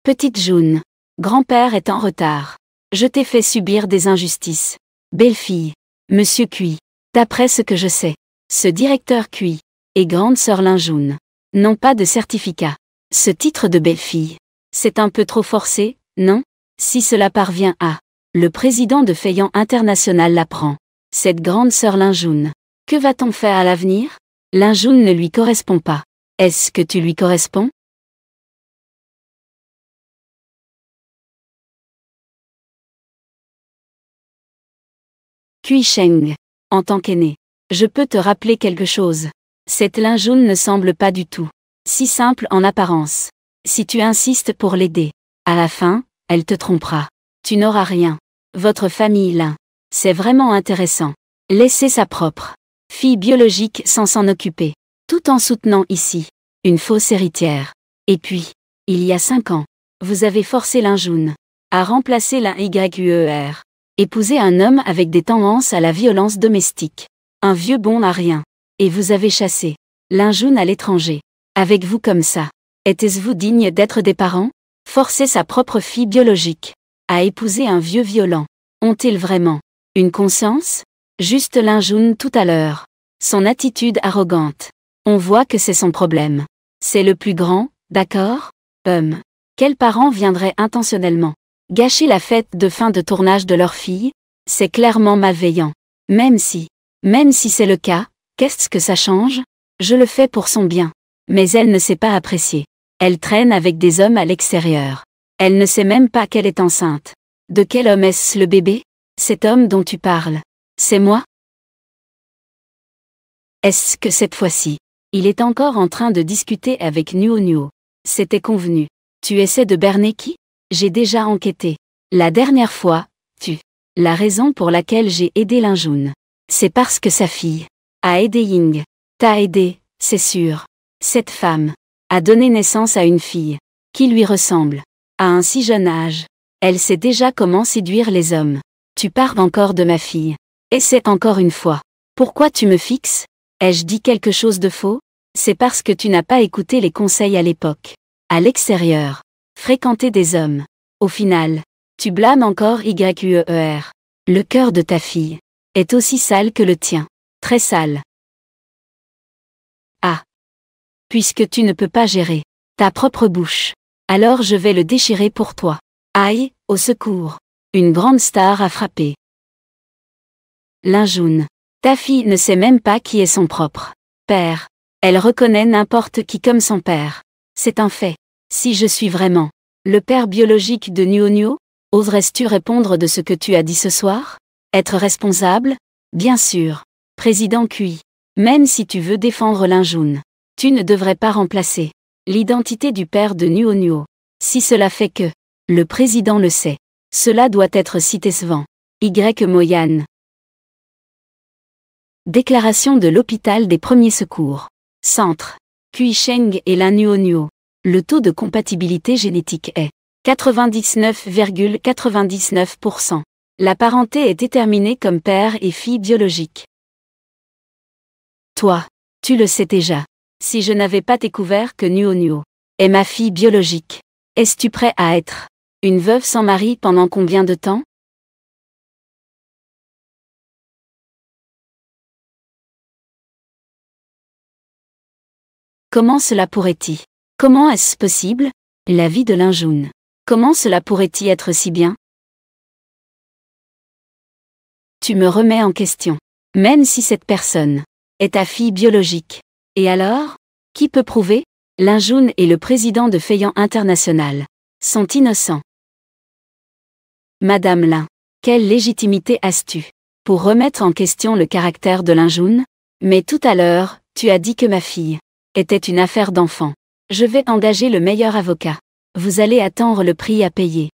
Petite June. Grand-père est en retard. Je t'ai fait subir des injustices. Belle-fille. Monsieur Cui. D'après ce que je sais, ce directeur Cui et grande sœur Lin-Hyun n'ont pas de certificat. Ce titre de belle-fille, c'est un peu trop forcé, non? Si cela parvient à le président de Flying International l'apprend. Cette grande sœur Lin-Hyun. Que va-t-on faire à l'avenir? Lin-Hyun ne lui correspond pas. Est-ce que tu lui corresponds? Cui Sheng. En tant qu'aîné, je peux te rappeler quelque chose. Cette Lin-Hyun ne semble pas du tout si simple en apparence. Si tu insistes pour l'aider, à la fin, elle te trompera. Tu n'auras rien. Votre famille Lin. C'est vraiment intéressant. Laissez sa propre fille biologique sans s'en occuper. Tout en soutenant ici une fausse héritière. Et puis, il y a 5 ans, vous avez forcé Lin-Hyun à remplacer la YUER. Épouser un homme avec des tendances à la violence domestique. Un vieux bon à rien. Et vous avez chassé Lin-Hyun à l'étranger. Avec vous comme ça. Était-vous digne d'être des parents? Forcer sa propre fille biologique à épouser un vieux violent. Ont-ils vraiment une conscience? Juste Linjoun tout à l'heure. Son attitude arrogante. On voit que c'est son problème. C'est le plus grand, d'accord? Quels parents viendraient intentionnellement gâcher la fête de fin de tournage de leur fille? C'est clairement malveillant. Même si c'est le cas, qu'est-ce que ça change? Je le fais pour son bien. Mais elle ne sait pas apprécier. Elle traîne avec des hommes à l'extérieur. Elle ne sait même pas qu'elle est enceinte. De quel homme est-ce le bébé? Cet homme dont tu parles. C'est moi? Est-ce que cette fois-ci, il est encore en train de discuter avec Nuo Nuo? C'était convenu. Tu essaies de berner qui? J'ai déjà enquêté. La dernière fois, La raison pour laquelle j'ai aidé Linjoun, c'est parce que sa fille a aidé Ying. T'as aidé, c'est sûr. Cette femme a donné naissance à une fille qui lui ressemble. À un si jeune âge, elle sait déjà comment séduire les hommes. Tu parles encore de ma fille. Et c'est encore une fois. Pourquoi tu me fixes? Ai-je dit quelque chose de faux? C'est parce que tu n'as pas écouté les conseils à l'époque. À l'extérieur, fréquenter des hommes. Au final, tu blâmes encore YUER. Le cœur de ta fille est aussi sale que le tien. Très sale. Ah. Puisque tu ne peux pas gérer ta propre bouche, alors je vais le déchirer pour toi. Aïe, au secours. Une grande star a frappé. Linjoun. Ta fille ne sait même pas qui est son propre père. Elle reconnaît n'importe qui comme son père. C'est un fait. Si je suis vraiment le père biologique de Nuo Nuo, oserais-tu répondre de ce que tu as dit ce soir? Être responsable? Bien sûr. Président Cui. Même si tu veux défendre Linjoun, tu ne devrais pas remplacer l'identité du père de Nuo Nuo. Si cela fait que le président le sait, cela doit être cité souvent. Y. Moyan. Déclaration de l'hôpital des premiers secours. Centre. Cui Sheng et la Nuo Nuo. Le taux de compatibilité génétique est 99,99%. La parenté est déterminée comme père et fille biologique. Toi, tu le sais déjà. Si je n'avais pas découvert que Nuo Nuo est ma fille biologique, es-tu prêt à être une veuve sans mari pendant combien de temps? Comment cela pourrait-il? Comment est-ce possible? La vie de Linjoun. Comment cela pourrait-il être si bien? Tu me remets en question. Même si cette personne est ta fille biologique. Et alors? Qui peut prouver? Linjoun et le président de Feiyan International sont innocents. Madame Lin, quelle légitimité as-tu pour remettre en question le caractère de Linjoun? Mais tout à l'heure, tu as dit que ma fille était une affaire d'enfant. Je vais engager le meilleur avocat. Vous allez attendre le prix à payer.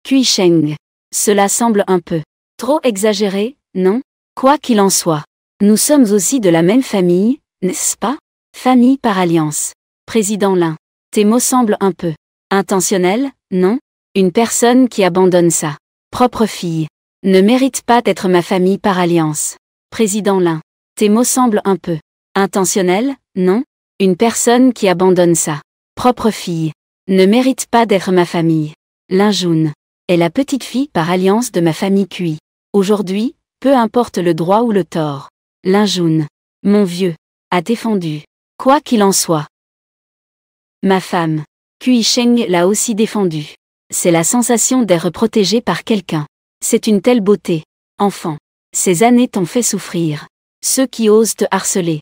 Cui Sheng. Cela semble un peu trop exagéré, non? Quoi qu'il en soit, nous sommes aussi de la même famille, n'est-ce pas? Famille par alliance. Président Lin. Tes mots semblent un peu intentionnels, non? Une personne qui abandonne sa propre fille ne mérite pas d'être ma famille par alliance. Président Lin. Tes mots semblent un peu intentionnels, non? Une personne qui abandonne sa propre fille ne mérite pas d'être ma famille. Linjoun est la petite fille par alliance de ma famille Cui. Aujourd'hui, peu importe le droit ou le tort. Linjoun, mon vieux, a défendu. Quoi qu'il en soit. Ma femme, Cui Sheng l'a aussi défendu. C'est la sensation d'être protégée par quelqu'un. C'est une telle beauté. Enfant, ces années t'ont fait souffrir. Ceux qui osent te harceler.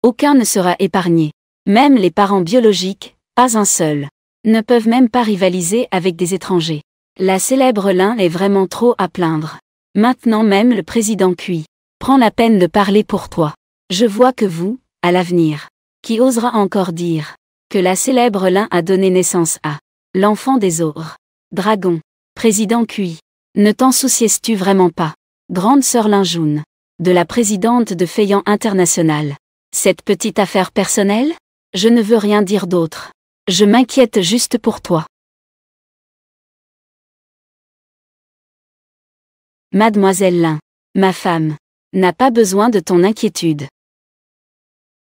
Aucun ne sera épargné. Même les parents biologiques, pas un seul, ne peuvent même pas rivaliser avec des étrangers. La célèbre Lin est vraiment trop à plaindre. Maintenant même le président Cui prend la peine de parler pour toi. Je vois que vous, à l'avenir, qui osera encore dire que la célèbre Lin a donné naissance à l'enfant des autres dragons. Président Cui, ne t'en soucies-tu vraiment pas? Grande sœur Linjoun, de la présidente de Feiyan International. Cette petite affaire personnelle? Je ne veux rien dire d'autre. Je m'inquiète juste pour toi. Mademoiselle Lin, ma femme, n'a pas besoin de ton inquiétude.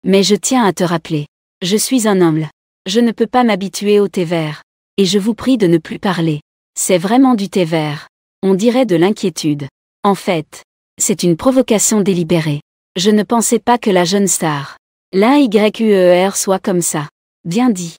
Mais je tiens à te rappeler. Je suis un homme. Je ne peux pas m'habituer au thé vert. Et je vous prie de ne plus parler. C'est vraiment du thé vert. On dirait de l'inquiétude. En fait, c'est une provocation délibérée. Je ne pensais pas que la jeune star, l'Inquer soit comme ça. Bien dit.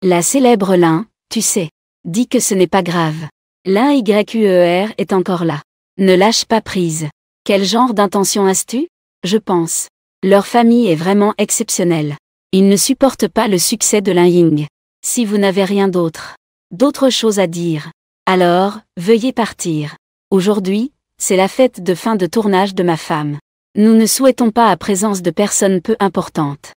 La célèbre Lin, tu sais, dit que ce n'est pas grave. L'Inquer est encore là. Ne lâche pas prise. Quel genre d'intention as-tu? Je pense. Leur famille est vraiment exceptionnelle. Ils ne supportent pas le succès de l'Ying. Si vous n'avez rien d'autre chose à dire, alors, veuillez partir. Aujourd'hui, c'est la fête de fin de tournage de ma femme. Nous ne souhaitons pas à présence de personnes peu importantes.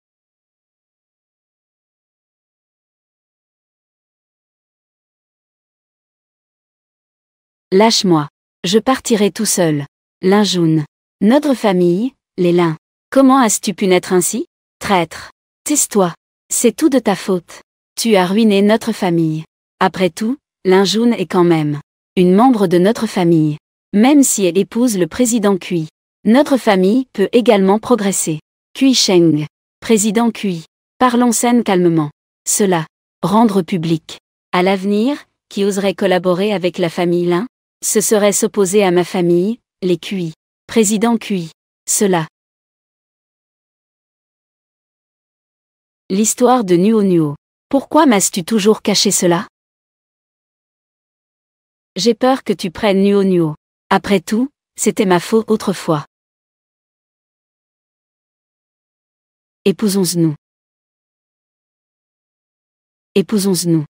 Lâche-moi. Je partirai tout seul. Lin Jun. Notre famille, les Lin. Comment as-tu pu naître ainsi? Traître. Tais-toi. C'est tout de ta faute. Tu as ruiné notre famille. Après tout, Lin Jun est quand même une membre de notre famille. Même si elle épouse le président Cui. Notre famille peut également progresser. Cui Sheng. Président Cui. Parlons scène calmement. Cela. Rendre public. À l'avenir, qui oserait collaborer avec la famille Lin? Ce serait s'opposer à ma famille, les Cui. Président Cui. Cela. L'histoire de Nuo Nuo. Pourquoi m'as-tu toujours caché cela? J'ai peur que tu prennes Nuo Nuo. Après tout, c'était ma faute autrefois. Épousons-nous. Épousons-nous.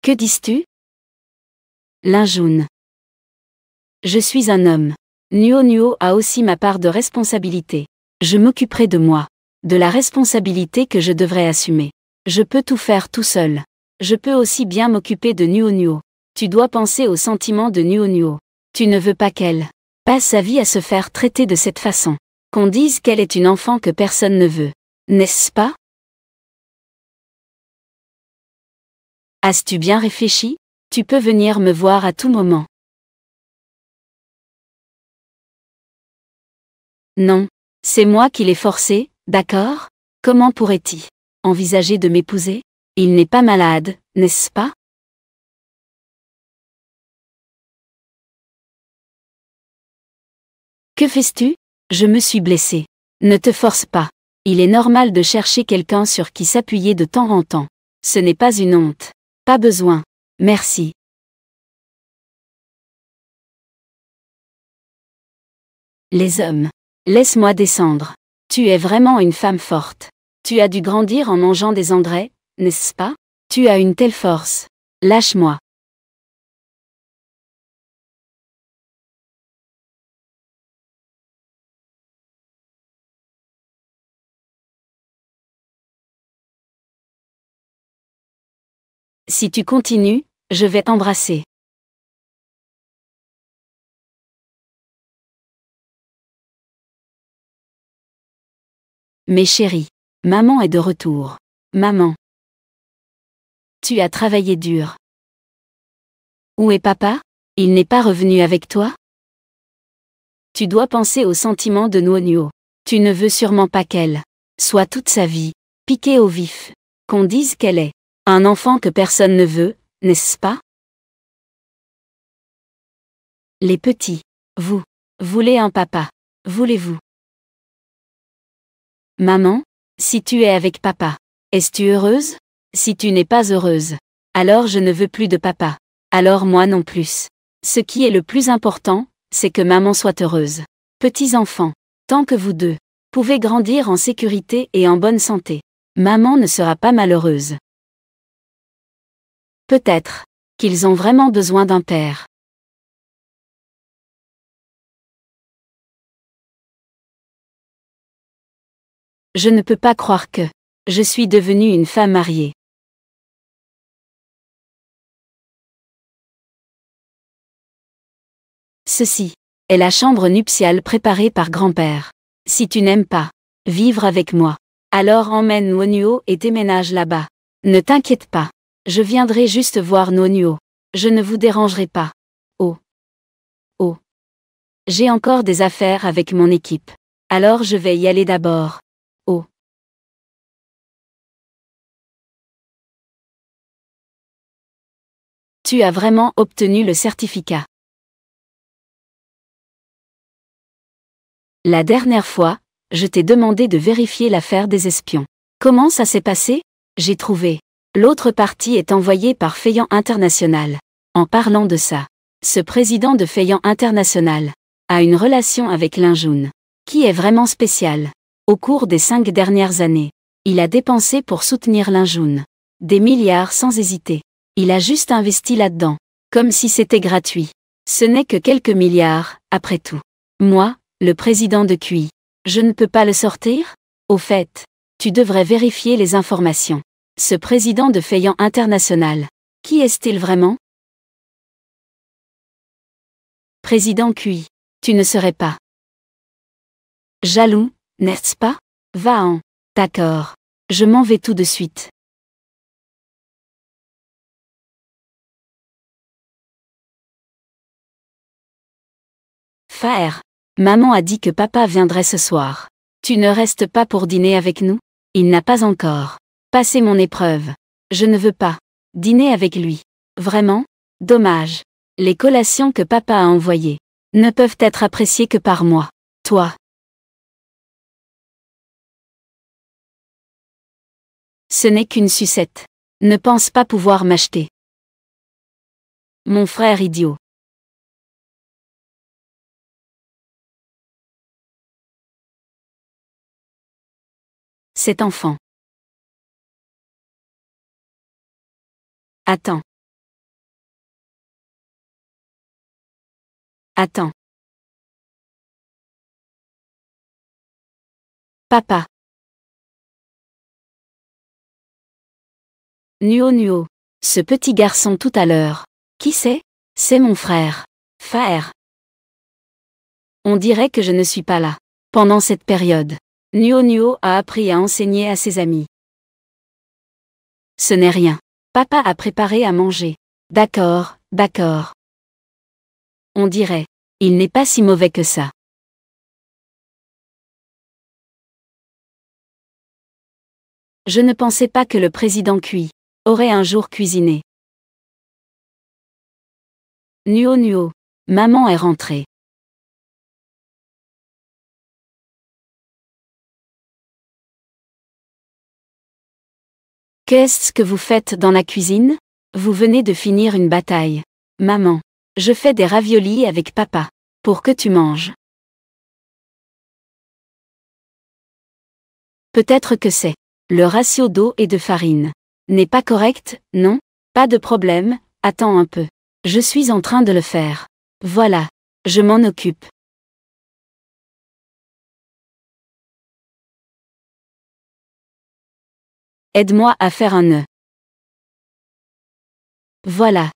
Que dis-tu? Lin Jun. Je suis un homme. Nuo Nuo a aussi ma part de responsabilité. Je m'occuperai de moi. De la responsabilité que je devrais assumer. Je peux tout faire tout seul. Je peux aussi bien m'occuper de Nuo Nuo. Tu dois penser aux sentiments de Nuo Nuo. Tu ne veux pas qu'elle passe sa vie à se faire traiter de cette façon. Qu'on dise qu'elle est une enfant que personne ne veut. N'est-ce pas? As-tu bien réfléchi? Tu peux venir me voir à tout moment. Non. C'est moi qui l'ai forcé, d'accord? Comment pourrait-il envisager de m'épouser? Il n'est pas malade, n'est-ce pas? Que fais-tu? Je me suis blessé. Ne te force pas. Il est normal de chercher quelqu'un sur qui s'appuyer de temps en temps. Ce n'est pas une honte. Pas besoin. Merci. Les hommes. Laisse-moi descendre. Tu es vraiment une femme forte. Tu as dû grandir en mangeant des engrais, n'est-ce pas? Tu as une telle force. Lâche-moi. Si tu continues, je vais t'embrasser. Mes chéris. Maman est de retour. Maman. Tu as travaillé dur. Où est papa? Il n'est pas revenu avec toi? Tu dois penser aux sentiments de Nuo Nuo. Tu ne veux sûrement pas qu'elle soit toute sa vie piquée au vif. Qu'on dise qu'elle est un enfant que personne ne veut, n'est-ce pas? Les petits. Vous voulez un papa. Voulez-vous? Maman, si tu es avec papa, es-tu heureuse? Si tu n'es pas heureuse, alors je ne veux plus de papa. Alors moi non plus. Ce qui est le plus important, c'est que maman soit heureuse. Petits enfants, tant que vous deux pouvez grandir en sécurité et en bonne santé, maman ne sera pas malheureuse. Peut-être qu'ils ont vraiment besoin d'un père. Je ne peux pas croire que je suis devenue une femme mariée. Ceci est la chambre nuptiale préparée par grand-père. Si tu n'aimes pas vivre avec moi, alors emmène Nuo Nuo et déménage là-bas. Ne t'inquiète pas. Je viendrai juste voir Nuo Nuo. Je ne vous dérangerai pas. Oh. Oh. J'ai encore des affaires avec mon équipe. Alors je vais y aller d'abord. Oh. Tu as vraiment obtenu le certificat. La dernière fois, je t'ai demandé de vérifier l'affaire des espions. Comment ça s'est passé? J'ai trouvé. L'autre partie est envoyée par Feiyan International. En parlant de ça, ce président de Feiyan International a une relation avec Lin Jun, qui est vraiment spéciale. Au cours des 5 dernières années, il a dépensé pour soutenir Lin Jun des milliards sans hésiter. Il a juste investi là-dedans, comme si c'était gratuit. Ce n'est que quelques milliards, après tout. Moi, le président de QI, je ne peux pas le sortir? Au fait, tu devrais vérifier les informations. Ce président de Feiyan International, qui est-il vraiment? Président QI, tu ne serais pas jaloux, n'est-ce pas? Va-en. D'accord. Je m'en vais tout de suite. Faire. Maman a dit que papa viendrait ce soir. Tu ne restes pas pour dîner avec nous? Il n'a pas encore passé mon épreuve. Je ne veux pas dîner avec lui. Vraiment? Dommage. Les collations que papa a envoyées ne peuvent être appréciées que par moi. Toi. Ce n'est qu'une sucette. Ne pense pas pouvoir m'acheter. Mon frère idiot. Cet enfant. Attends. Attends. Papa. Nuo Nuo. Ce petit garçon tout à l'heure. Qui c'est? C'est mon frère. Faire. On dirait que je ne suis pas là. Pendant cette période, Nuo Nuo a appris à enseigner à ses amis. Ce n'est rien. Papa a préparé à manger. D'accord, d'accord. On dirait. Il n'est pas si mauvais que ça. Je ne pensais pas que le président QI aurait un jour cuisiné. Nuo Nuo. Maman est rentrée. Qu'est-ce que vous faites dans la cuisine? Vous venez de finir une bataille. Maman. Je fais des raviolis avec papa. Pour que tu manges. Peut-être que c'est. Le ratio d'eau et de farine n'est pas correct, non? Pas de problème, attends un peu. Je suis en train de le faire. Voilà. Je m'en occupe. Aide-moi à faire un nœud. Voilà.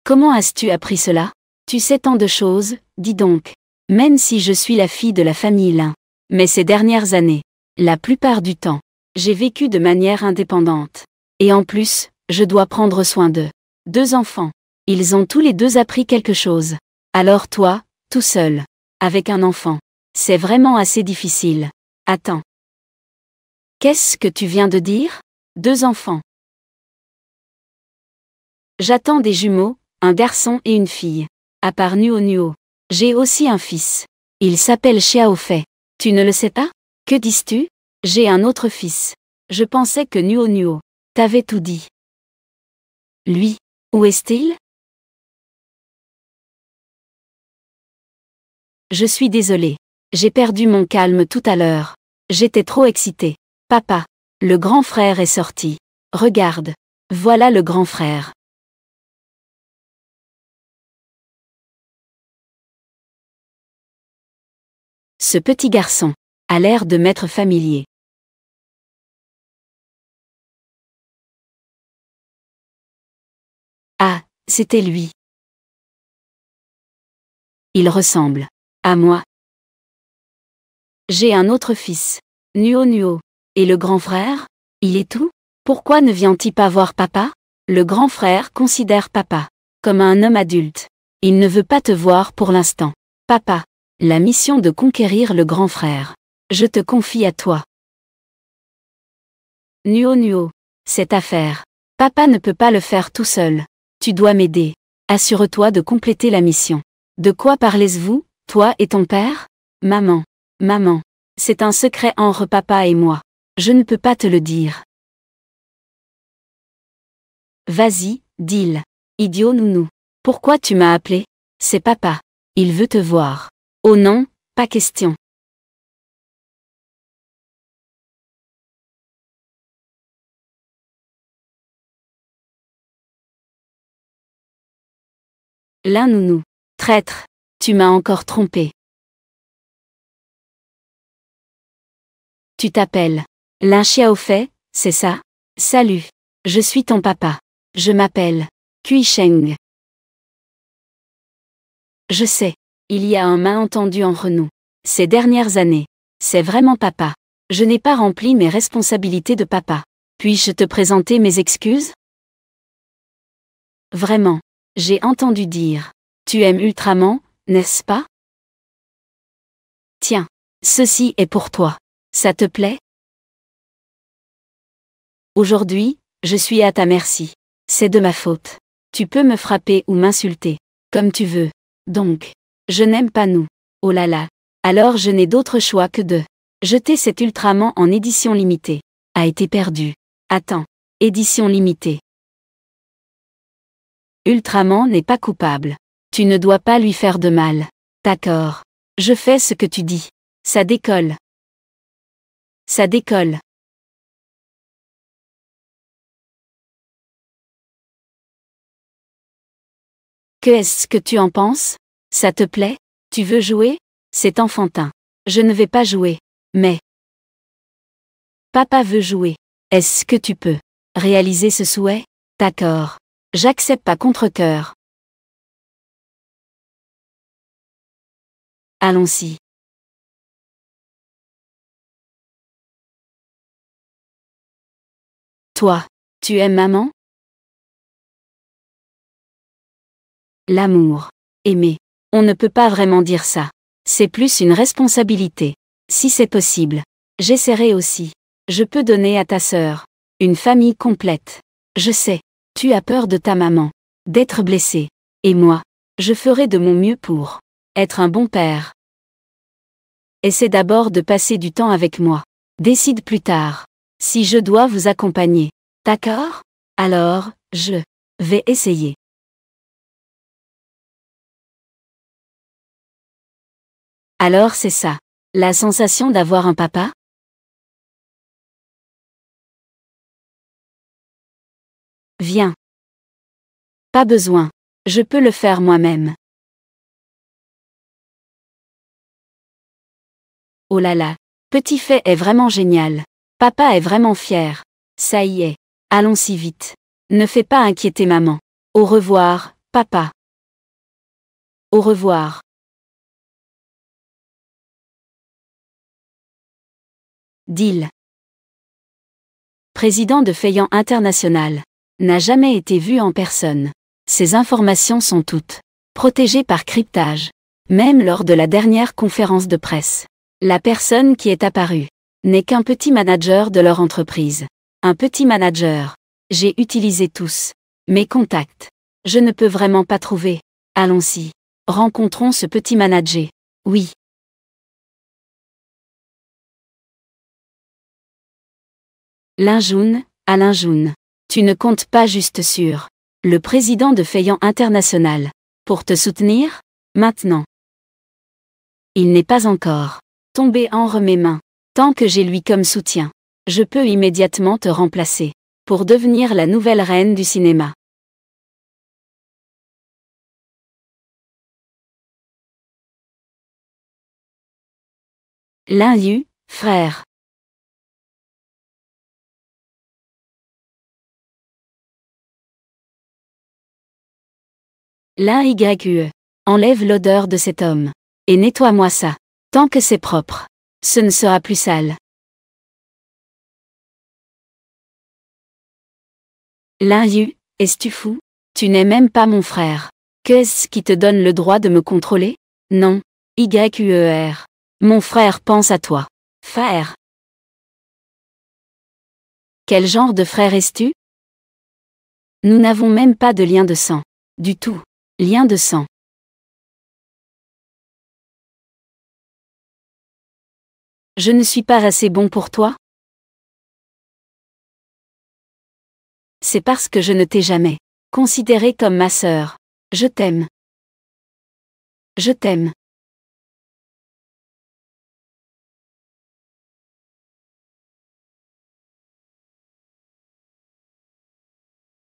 Comment as-tu appris cela? Tu sais tant de choses, dis donc. Même si je suis la fille de la famille Lin. Mais ces dernières années, la plupart du temps, j'ai vécu de manière indépendante. Et en plus, je dois prendre soin d'eux. 2 enfants. Ils ont tous les 2 appris quelque chose. Alors toi, tout seul, avec un enfant, c'est vraiment assez difficile. Attends. Qu'est-ce que tu viens de dire? 2 enfants. J'attends des jumeaux, un garçon et une fille. À part Nuo Nuo, j'ai aussi un fils. Il s'appelle Xiao Fei. Tu ne le sais pas? Que dis-tu? J'ai un autre fils. Je pensais que Nuo Nuo t'avait tout dit. Lui, où est-il? Je suis désolée. J'ai perdu mon calme tout à l'heure. J'étais trop excitée. Papa, le grand frère est sorti. Regarde. Voilà le grand frère. Ce petit garçon a l'air de m'être familier. Ah, c'était lui. Il ressemble à moi. J'ai un autre fils, Nuo Nuo. Et le grand frère? Il est où? Pourquoi ne vient-il pas voir papa? Le grand frère considère papa comme un homme adulte. Il ne veut pas te voir pour l'instant. Papa. La mission de conquérir le grand frère. Je te confie à toi. Nuo. Cette affaire. Papa ne peut pas le faire tout seul. Tu dois m'aider. Assure-toi de compléter la mission. De quoi parlez-vous, toi et ton père? Maman. C'est un secret entre papa et moi. Je ne peux pas te le dire. Vas-y, dis-le. Idiot nounou. Pourquoi tu m'as appelé? C'est papa. Il veut te voir. Oh non, pas question. L'un nounou. Traître. Tu m'as encore trompé. Tu t'appelles Lin Xiaofei, c'est ça? Salut. Je suis ton papa. Je m'appelle Kui Sheng. Je sais. Il y a un malentendu entre nous. Ces dernières années. C'est vraiment papa. Je n'ai pas rempli mes responsabilités de papa. Puis-je te présenter mes excuses? Vraiment. J'ai entendu dire. Tu aimes Ultraman, n'est-ce pas? Tiens. Ceci est pour toi. Ça te plaît? Aujourd'hui, je suis à ta merci. C'est de ma faute. Tu peux me frapper ou m'insulter. Comme tu veux. Donc. Je n'aime pas nous. Oh là là. Alors je n'ai d'autre choix que de jeter cet Ultraman en édition limitée. A été perdu. Attends. Édition limitée. Ultraman n'est pas coupable. Tu ne dois pas lui faire de mal. D'accord. Je fais ce que tu dis. Ça décolle. Ça décolle. Qu'est-ce que tu en penses? Ça te plaît? Tu veux jouer? C'est enfantin. Je ne vais pas jouer. Mais papa veut jouer. Est-ce que tu peux réaliser ce souhait? D'accord. J'accepte à contre-cœur. Allons-y. Toi, tu aimes maman? L'amour. Aimer. On ne peut pas vraiment dire ça. C'est plus une responsabilité. Si c'est possible. J'essaierai aussi. Je peux donner à ta sœur une famille complète. Je sais. Tu as peur de ta maman. D'être blessée. Et moi, je ferai de mon mieux pour être un bon père. Essaie d'abord de passer du temps avec moi. Décide plus tard. Si je dois vous accompagner. D'accord? Alors, je vais essayer. Alors c'est ça. La sensation d'avoir un papa? Viens. Pas besoin. Je peux le faire moi-même. Oh là là. Petit fait est vraiment génial. Papa est vraiment fier. Ça y est. Allons-y vite. Ne fais pas inquiéter maman. Au revoir, papa. Au revoir. Deal. Président de Feiyan International. N'a jamais été vu en personne. Ces informations sont toutes protégées par cryptage. Même lors de la dernière conférence de presse. La personne qui est apparue n'est qu'un petit manager de leur entreprise. Un petit manager. J'ai utilisé tous mes contacts. Je ne peux vraiment pas trouver. Allons-y. Rencontrons ce petit manager. Oui. Lin Jun, Alain Jun. Tu ne comptes pas juste sur le président de Feiyan International pour te soutenir, maintenant. Il n'est pas encore tombé entre mes mains. Tant que j'ai lui comme soutien, je peux immédiatement te remplacer pour devenir la nouvelle reine du cinéma. Lin Yu, frère. Lin Yue. Enlève l'odeur de cet homme. Et nettoie-moi ça. Tant que c'est propre. Ce ne sera plus sale. Lin Yu, es-tu fou? Tu n'es même pas mon frère. Qu'est-ce qui te donne le droit de me contrôler? Non. YUER. Mon frère pense à toi. Frère. Quel genre de frère es-tu? Nous n'avons même pas de lien de sang. Du tout. Lien de sang. Je ne suis pas assez bon pour toi? C'est parce que je ne t'ai jamais considérée comme ma sœur. Je t'aime. Je t'aime.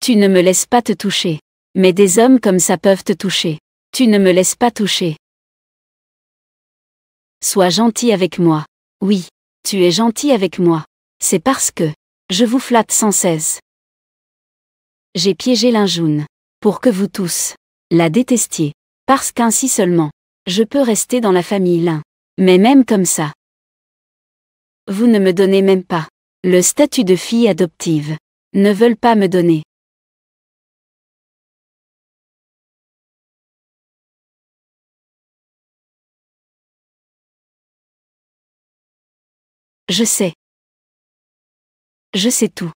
Tu ne me laisses pas te toucher. Mais des hommes comme ça peuvent te toucher. Tu ne me laisses pas toucher. Sois gentil avec moi. Oui, tu es gentil avec moi. C'est parce que je vous flatte sans cesse. J'ai piégé Linjoun. Pour que vous tous la détestiez. Parce qu'ainsi seulement, je peux rester dans la famille Lin. Mais même comme ça. Vous ne me donnez même pas le statut de fille adoptive. Ne veulent pas me donner. Je sais. Je sais tout.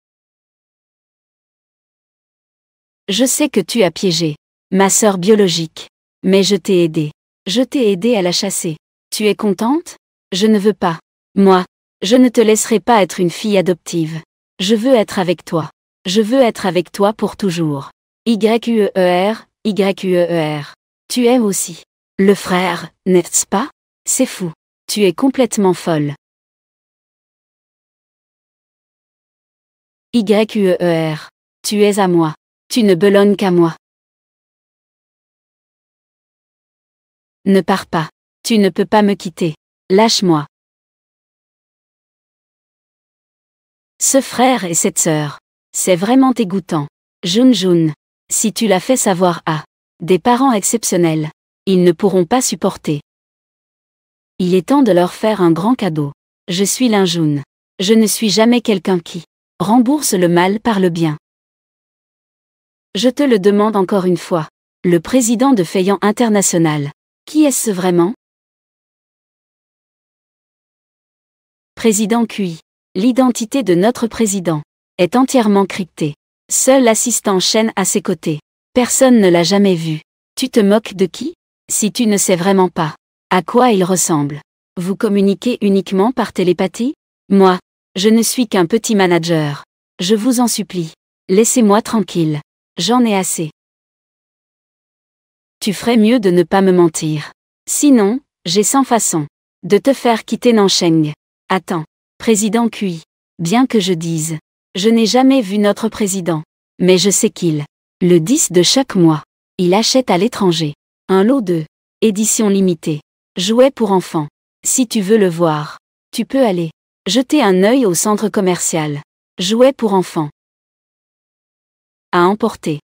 Je sais que tu as piégé ma sœur biologique. Mais je t'ai aidé. Je t'ai aidé à la chasser. Tu es contente? Je ne veux pas. Moi, je ne te laisserai pas être une fille adoptive. Je veux être avec toi. Je veux être avec toi pour toujours. YUER, YUER. Tu aimes aussi le frère, n'est-ce pas? C'est fou. Tu es complètement folle. YUER. Tu es à moi. Tu ne belonnes qu'à moi. Ne pars pas. Tu ne peux pas me quitter. Lâche-moi. Ce frère et cette sœur. C'est vraiment dégoûtant. Jun. Si tu l'as fait savoir à des parents exceptionnels, ils ne pourront pas supporter. Il est temps de leur faire un grand cadeau. Je suis Linjoun. Je ne suis jamais quelqu'un qui rembourse le mal par le bien. Je te le demande encore une fois. Le président de Feiyan International. Qui est-ce vraiment? Président QI. L'identité de notre président est entièrement cryptée. Seul l'assistant Chen à ses côtés. Personne ne l'a jamais vu. Tu te moques de qui? Si tu ne sais vraiment pas à quoi il ressemble. Vous communiquez uniquement par télépathie? Moi, je ne suis qu'un petit manager. Je vous en supplie. Laissez-moi tranquille. J'en ai assez. Tu ferais mieux de ne pas me mentir. Sinon, j'ai 100 façons de te faire quitter Nancheng. Attends. Président QI. Bien que je dise, je n'ai jamais vu notre président. Mais je sais qu'il, le 10 de chaque mois, il achète à l'étranger un lot de édition limitée. Jouets pour enfants. Si tu veux le voir, tu peux aller jeter un œil au centre commercial. Jouets pour enfants. À emporter.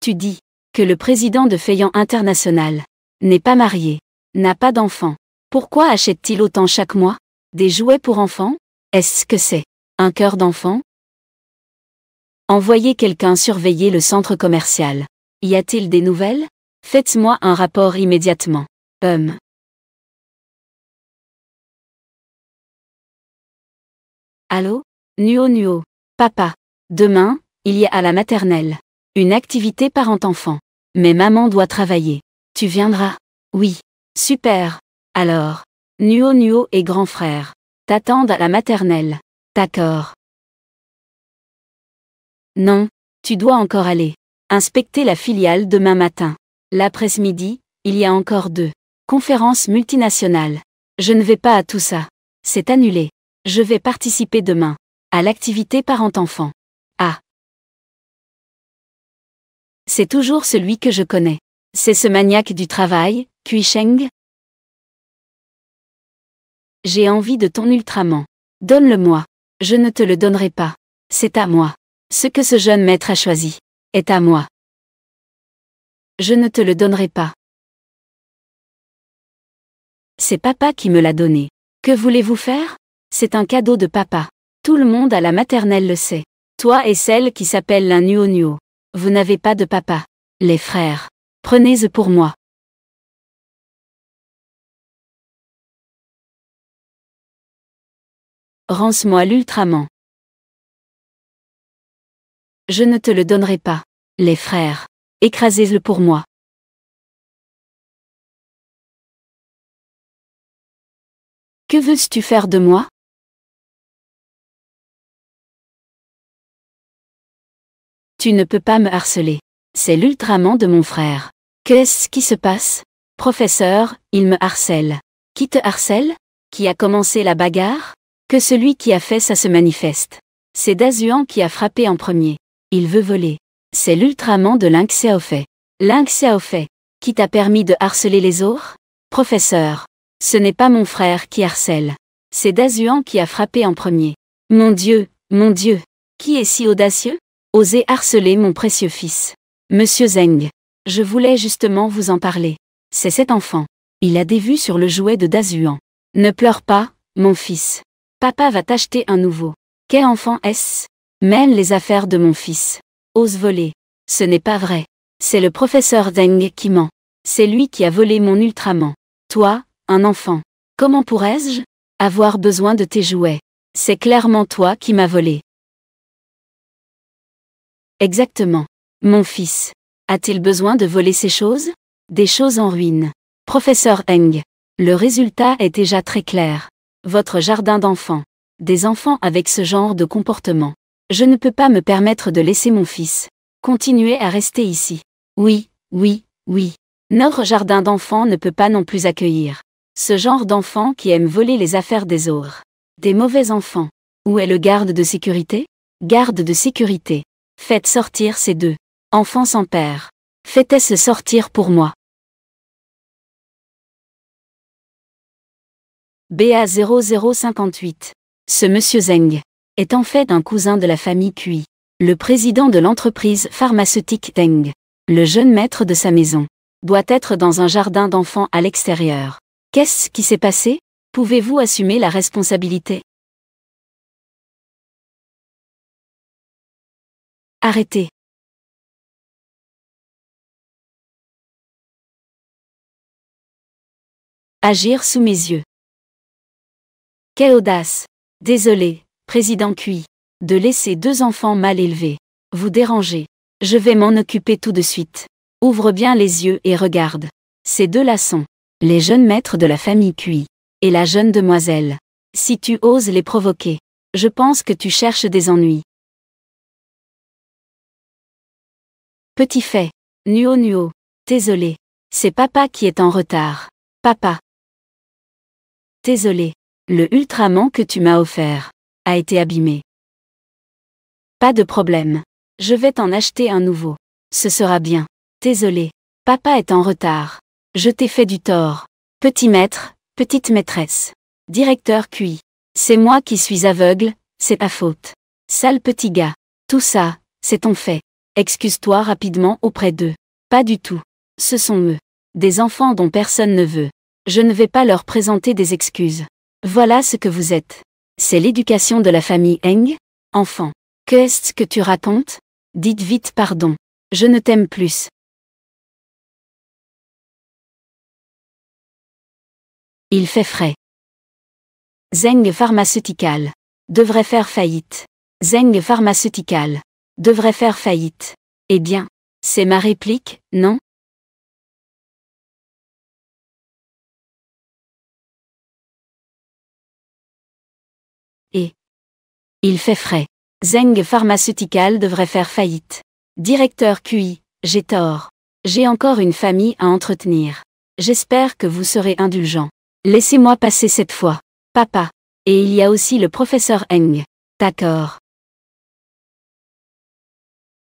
Tu dis que le président de Feiyan International n'est pas marié, n'a pas d'enfant. Pourquoi achète-t-il autant chaque mois? Des jouets pour enfants? Est-ce que c'est un cœur d'enfant? Envoyez quelqu'un surveiller le centre commercial. Y a-t-il des nouvelles? Faites-moi un rapport immédiatement. Allô? Nuo. Papa. Demain, il y a à la maternelle une activité parent-enfant. Mais maman doit travailler. Tu viendras? Oui. Super. Alors. Nuo et grand frère t'attendent à la maternelle. D'accord. Non, tu dois encore aller inspecter la filiale demain matin. L'après-midi, il y a encore 2 conférences multinationales. Je ne vais pas à tout ça. C'est annulé. Je vais participer demain à l'activité parent-enfant. Ah. C'est toujours celui que je connais. C'est ce maniaque du travail, Kuisheng. J'ai envie de ton ultraman. Donne-le-moi. Je ne te le donnerai pas. C'est à moi. Ce que ce jeune maître a choisi est à moi. Je ne te le donnerai pas. C'est papa qui me l'a donné. Que voulez-vous faire? C'est un cadeau de papa. Tout le monde à la maternelle le sait. Toi et celle qui s'appelle l'un Nuo Nuo. Vous n'avez pas de papa. Les frères. Prenez-le pour moi. Rance-moi l'ultraman. Je ne te le donnerai pas. Les frères. Écrasez-le pour moi. Que veux-tu faire de moi? Tu ne peux pas me harceler. C'est l'ultraman de mon frère. Qu'est-ce qui se passe? Professeur, il me harcèle. Qui te harcèle? Qui a commencé la bagarre? Que celui qui a fait ça se manifeste. C'est Dazuan qui a frappé en premier. Il veut voler. C'est l'ultraman de Link Xiaofei. Link Xiaofei. Qui t'a permis de harceler les autres? Professeur. Ce n'est pas mon frère qui harcèle. C'est Dazuan qui a frappé en premier. Mon Dieu, qui est si audacieux? Osez harceler mon précieux fils. Monsieur Zeng. Je voulais justement vous en parler. C'est cet enfant. Il a des vues sur le jouet de Dazuan. Ne pleure pas, mon fils. Papa va t'acheter un nouveau. Quel enfant est-ce? Mène les affaires de mon fils. Ose voler. Ce n'est pas vrai. C'est le professeur Zeng qui ment. C'est lui qui a volé mon ultraman. Toi, un enfant. Comment pourrais-je avoir besoin de tes jouets? C'est clairement toi qui m'as volé. Exactement. Mon fils. A-t-il besoin de voler ces choses? Des choses en ruine. Professeur Eng. Le résultat est déjà très clair. Votre jardin d'enfants. Des enfants avec ce genre de comportement. Je ne peux pas me permettre de laisser mon fils continuer à rester ici. Oui. Notre jardin d'enfants ne peut pas non plus accueillir ce genre d'enfants qui aiment voler les affaires des autres. Des mauvais enfants. Où est le garde de sécurité? Garde de sécurité. Faites sortir ces deux enfants sans père. Faites-les sortir pour moi. BA0058. Ce monsieur Zeng est en fait un cousin de la famille Cui, le président de l'entreprise pharmaceutique Deng. Le jeune maître de sa maison doit être dans un jardin d'enfants à l'extérieur. Qu'est-ce qui s'est passé? Pouvez-vous assumer la responsabilité? Arrêtez. Agir sous mes yeux. Quelle audace! Désolé, président Cui, de laisser deux enfants mal élevés vous déranger. Je vais m'en occuper tout de suite. Ouvre bien les yeux et regarde. Ces deux-là sont les jeunes maîtres de la famille Cui et la jeune demoiselle. Si tu oses les provoquer, je pense que tu cherches des ennuis. Petit fait. Nuo Nuo. Désolé. C'est papa qui est en retard. Papa. Désolé. Le ultraman que tu m'as offert a été abîmé. Pas de problème. Je vais t'en acheter un nouveau. Ce sera bien. Désolé. Papa est en retard. Je t'ai fait du tort. Petit maître, petite maîtresse. Directeur Cui. C'est moi qui suis aveugle, c'est ta faute. Sale petit gars. Tout ça, c'est ton fait. Excuse-toi rapidement auprès d'eux. Pas du tout. Ce sont eux. Des enfants dont personne ne veut. Je ne vais pas leur présenter des excuses. Voilà ce que vous êtes. C'est l'éducation de la famille Eng? Enfant. Qu'est-ce que tu racontes? Dites vite pardon. Je ne t'aime plus. Il fait frais. Zeng Pharmaceutical devrait faire faillite. Zeng Pharmaceutical devrait faire faillite. Eh bien, c'est ma réplique, non? Et il fait frais. Zeng Pharmaceutical devrait faire faillite. Directeur QI, j'ai tort. J'ai encore une famille à entretenir. J'espère que vous serez indulgent. Laissez-moi passer cette fois. Papa. Et il y a aussi le professeur Eng. D'accord.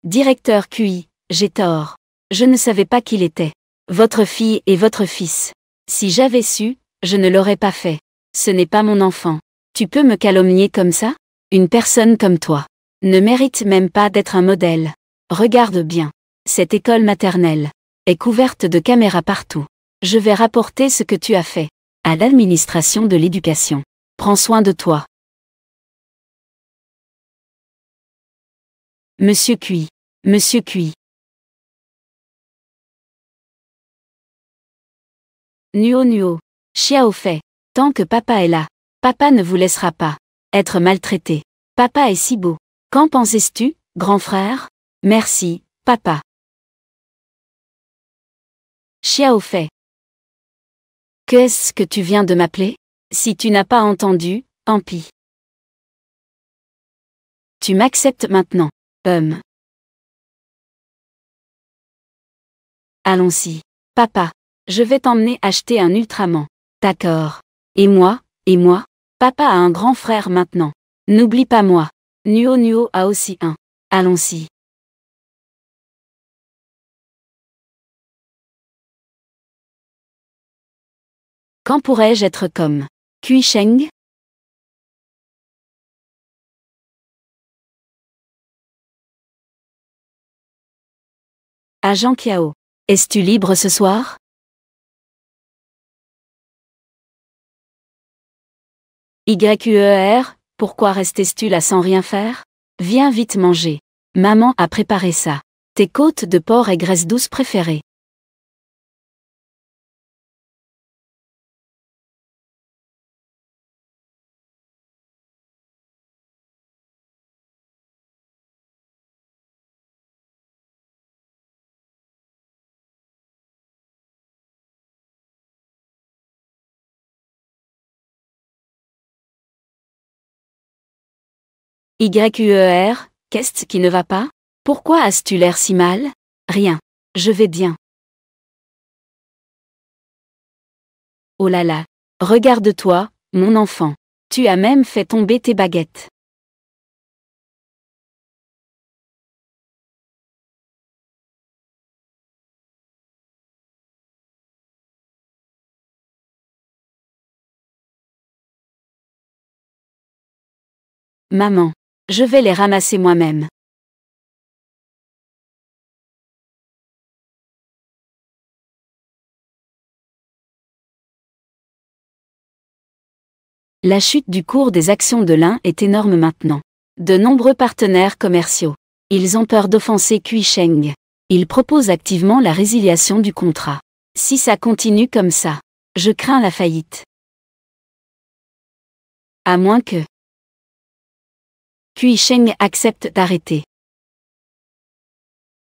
Directeur QI, j'ai tort. Je ne savais pas qu'il était votre fille et votre fils. Si j'avais su, je ne l'aurais pas fait. Ce n'est pas mon enfant. Tu peux me calomnier comme ça? Une personne comme toi ne mérite même pas d'être un modèle. Regarde bien. Cette école maternelle est couverte de caméras partout. Je vais rapporter ce que tu as fait à l'administration de l'éducation. Prends soin de toi. Monsieur Cui. Monsieur Cui. Nuo Nuo. Xiao Fei. Tant que papa est là, papa ne vous laissera pas être maltraité. Papa est si beau. Qu'en pensais-tu, grand frère? Merci, papa. Xiao Fei. Qu'est-ce que tu viens de m'appeler? Si tu n'as pas entendu, tant pis. Tu m'acceptes maintenant. Allons-y. Papa. Je vais t'emmener acheter un Ultraman. D'accord. Et moi? Papa a un grand frère maintenant. N'oublie pas moi. Nuo Nuo a aussi un. Allons-y. Quand pourrais-je être comme Cui Sheng? Agent Kiao. Es-tu libre ce soir? YQER, pourquoi restais-tu là sans rien faire? Viens vite manger. Maman a préparé ça. Tes côtes de porc et graisse douce préférées. YQER, qu'est-ce qui ne va pas? Pourquoi as-tu l'air si mal? Rien. Je vais bien. Oh là là. Regarde-toi, mon enfant. Tu as même fait tomber tes baguettes. Maman. Je vais les ramasser moi-même. La chute du cours des actions de l'un est énorme maintenant. De nombreux partenaires commerciaux. Ils ont peur d'offenser Cui Sheng. Ils proposent activement la résiliation du contrat. Si ça continue comme ça, je crains la faillite. À moins que Cui Sheng accepte d'arrêter.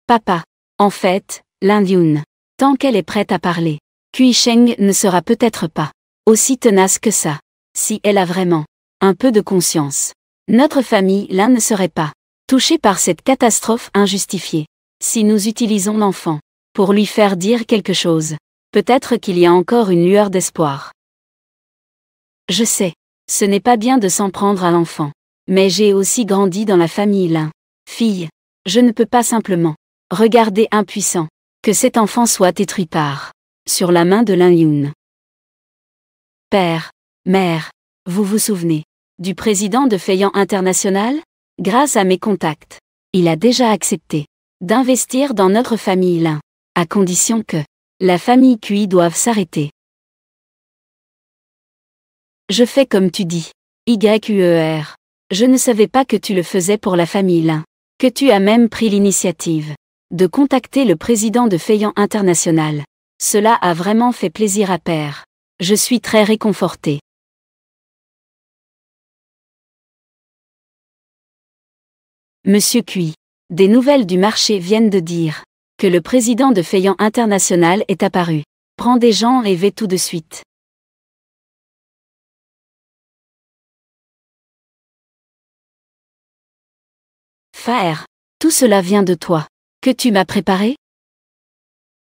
Papa. En fait, Lin Yun. Tant qu'elle est prête à parler, Cui Sheng ne sera peut-être pas aussi tenace que ça. Si elle a vraiment un peu de conscience, notre famille Lin ne serait pas touchée par cette catastrophe injustifiée. Si nous utilisons l'enfant pour lui faire dire quelque chose, peut-être qu'il y a encore une lueur d'espoir. Je sais, ce n'est pas bien de s'en prendre à l'enfant. Mais j'ai aussi grandi dans la famille Lin. Fille, je ne peux pas simplement regarder impuissant que cet enfant soit détruit par sur la main de Lin Yun. Père, mère, vous vous souvenez du président de Feiyan International? Grâce à mes contacts, il a déjà accepté d'investir dans notre famille Lin, à condition que la famille Cui doive s'arrêter. Je fais comme tu dis. YQER. Je ne savais pas que tu le faisais pour la famille Lin, que tu as même pris l'initiative de contacter le président de Feiyan International. Cela a vraiment fait plaisir à père. Je suis très réconforté. Monsieur Cui. Des nouvelles du marché viennent de dire que le président de Feiyan International est apparu. Prends des gens et vais tout de suite. Faire. Tout cela vient de toi. Que tu m'as préparé?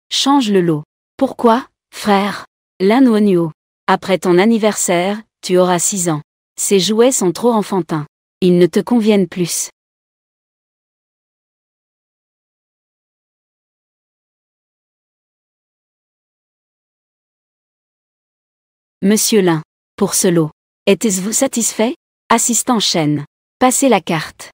Change le lot. Pourquoi, frère? Lin Nuo. Après ton anniversaire, tu auras 6 ans. Ces jouets sont trop enfantins. Ils ne te conviennent plus. Monsieur Lin. Pour ce lot. Êtes-vous satisfait? Assistant Chen. Passez la carte.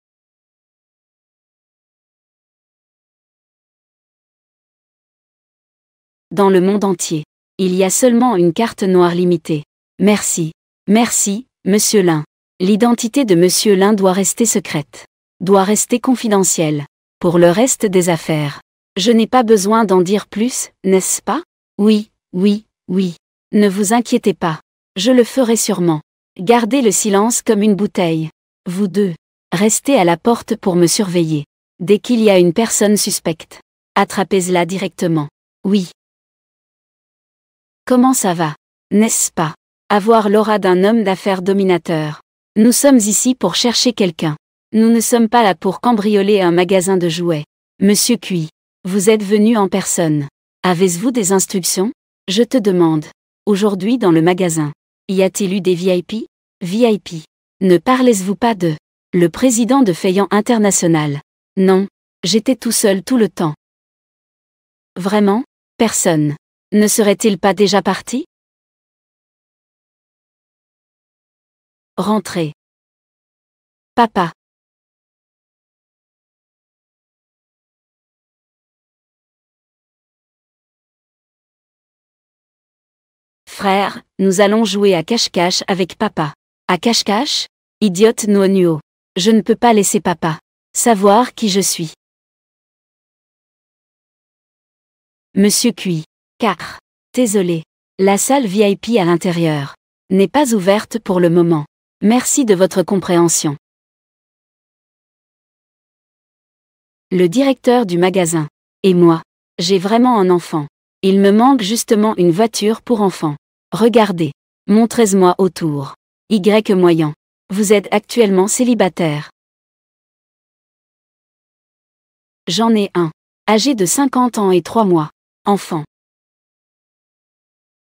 Dans le monde entier, il y a seulement une carte noire limitée. Merci. Merci, Monsieur Lin. L'identité de Monsieur Lin doit rester secrète. doit rester confidentiel. Pour le reste des affaires. Je n'ai pas besoin d'en dire plus, n'est-ce pas? Oui, oui, oui. Ne vous inquiétez pas. Je le ferai sûrement. Gardez le silence comme une bouteille. Vous deux. Restez à la porte pour me surveiller. Dès qu'il y a une personne suspecte. Attrapez-la directement. Oui. Comment ça va? N'est-ce pas? Avoir l'aura d'un homme d'affaires dominateur. Nous sommes ici pour chercher quelqu'un. Nous ne sommes pas là pour cambrioler un magasin de jouets. Monsieur Cui, vous êtes venu en personne. Avez-vous des instructions? Je te demande. Aujourd'hui dans le magasin, y a-t-il eu des VIP? VIP. Ne parlez-vous pas de le président de Feiyan International? Non, j'étais tout seul tout le temps. Vraiment? Personne. Ne serait-il pas déjà parti? Rentrez. Papa. Frère, nous allons jouer à cache-cache avec papa. À cache-cache? Idiote Nuonio. Je ne peux pas laisser papa savoir qui je suis. Monsieur Cui. Car. Désolé. La salle VIP à l'intérieur n'est pas ouverte pour le moment. Merci de votre compréhension. Le directeur du magasin. Et moi. J'ai vraiment un enfant. Il me manque justement une voiture pour enfants. Regardez. Montrez-moi autour. Y moyen. Vous êtes actuellement célibataire. J'en ai un. Âgé de 50 ans et 3 mois. Enfant.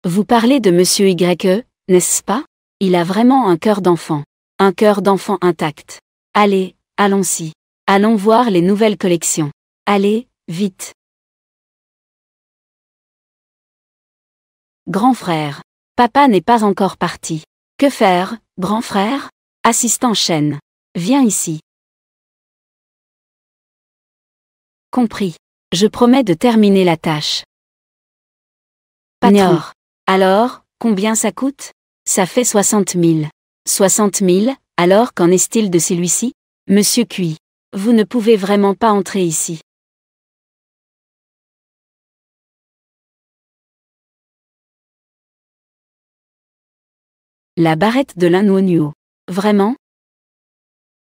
Vous parlez de Monsieur YE, n'est-ce pas? Il a vraiment un cœur d'enfant. Un cœur d'enfant intact. Allez, allons-y. Allons voir les nouvelles collections. Allez, vite. Grand frère. Papa n'est pas encore parti. Que faire, grand frère? Assistant chaîne. Viens ici. Compris. Je promets de terminer la tâche. Patron. Alors, combien ça coûte? Ça fait 60 000. 60 000, alors qu'en est-il de celui-ci? Monsieur Cui. Vous ne pouvez vraiment pas entrer ici. La barrette de l'Anuonio. Vraiment?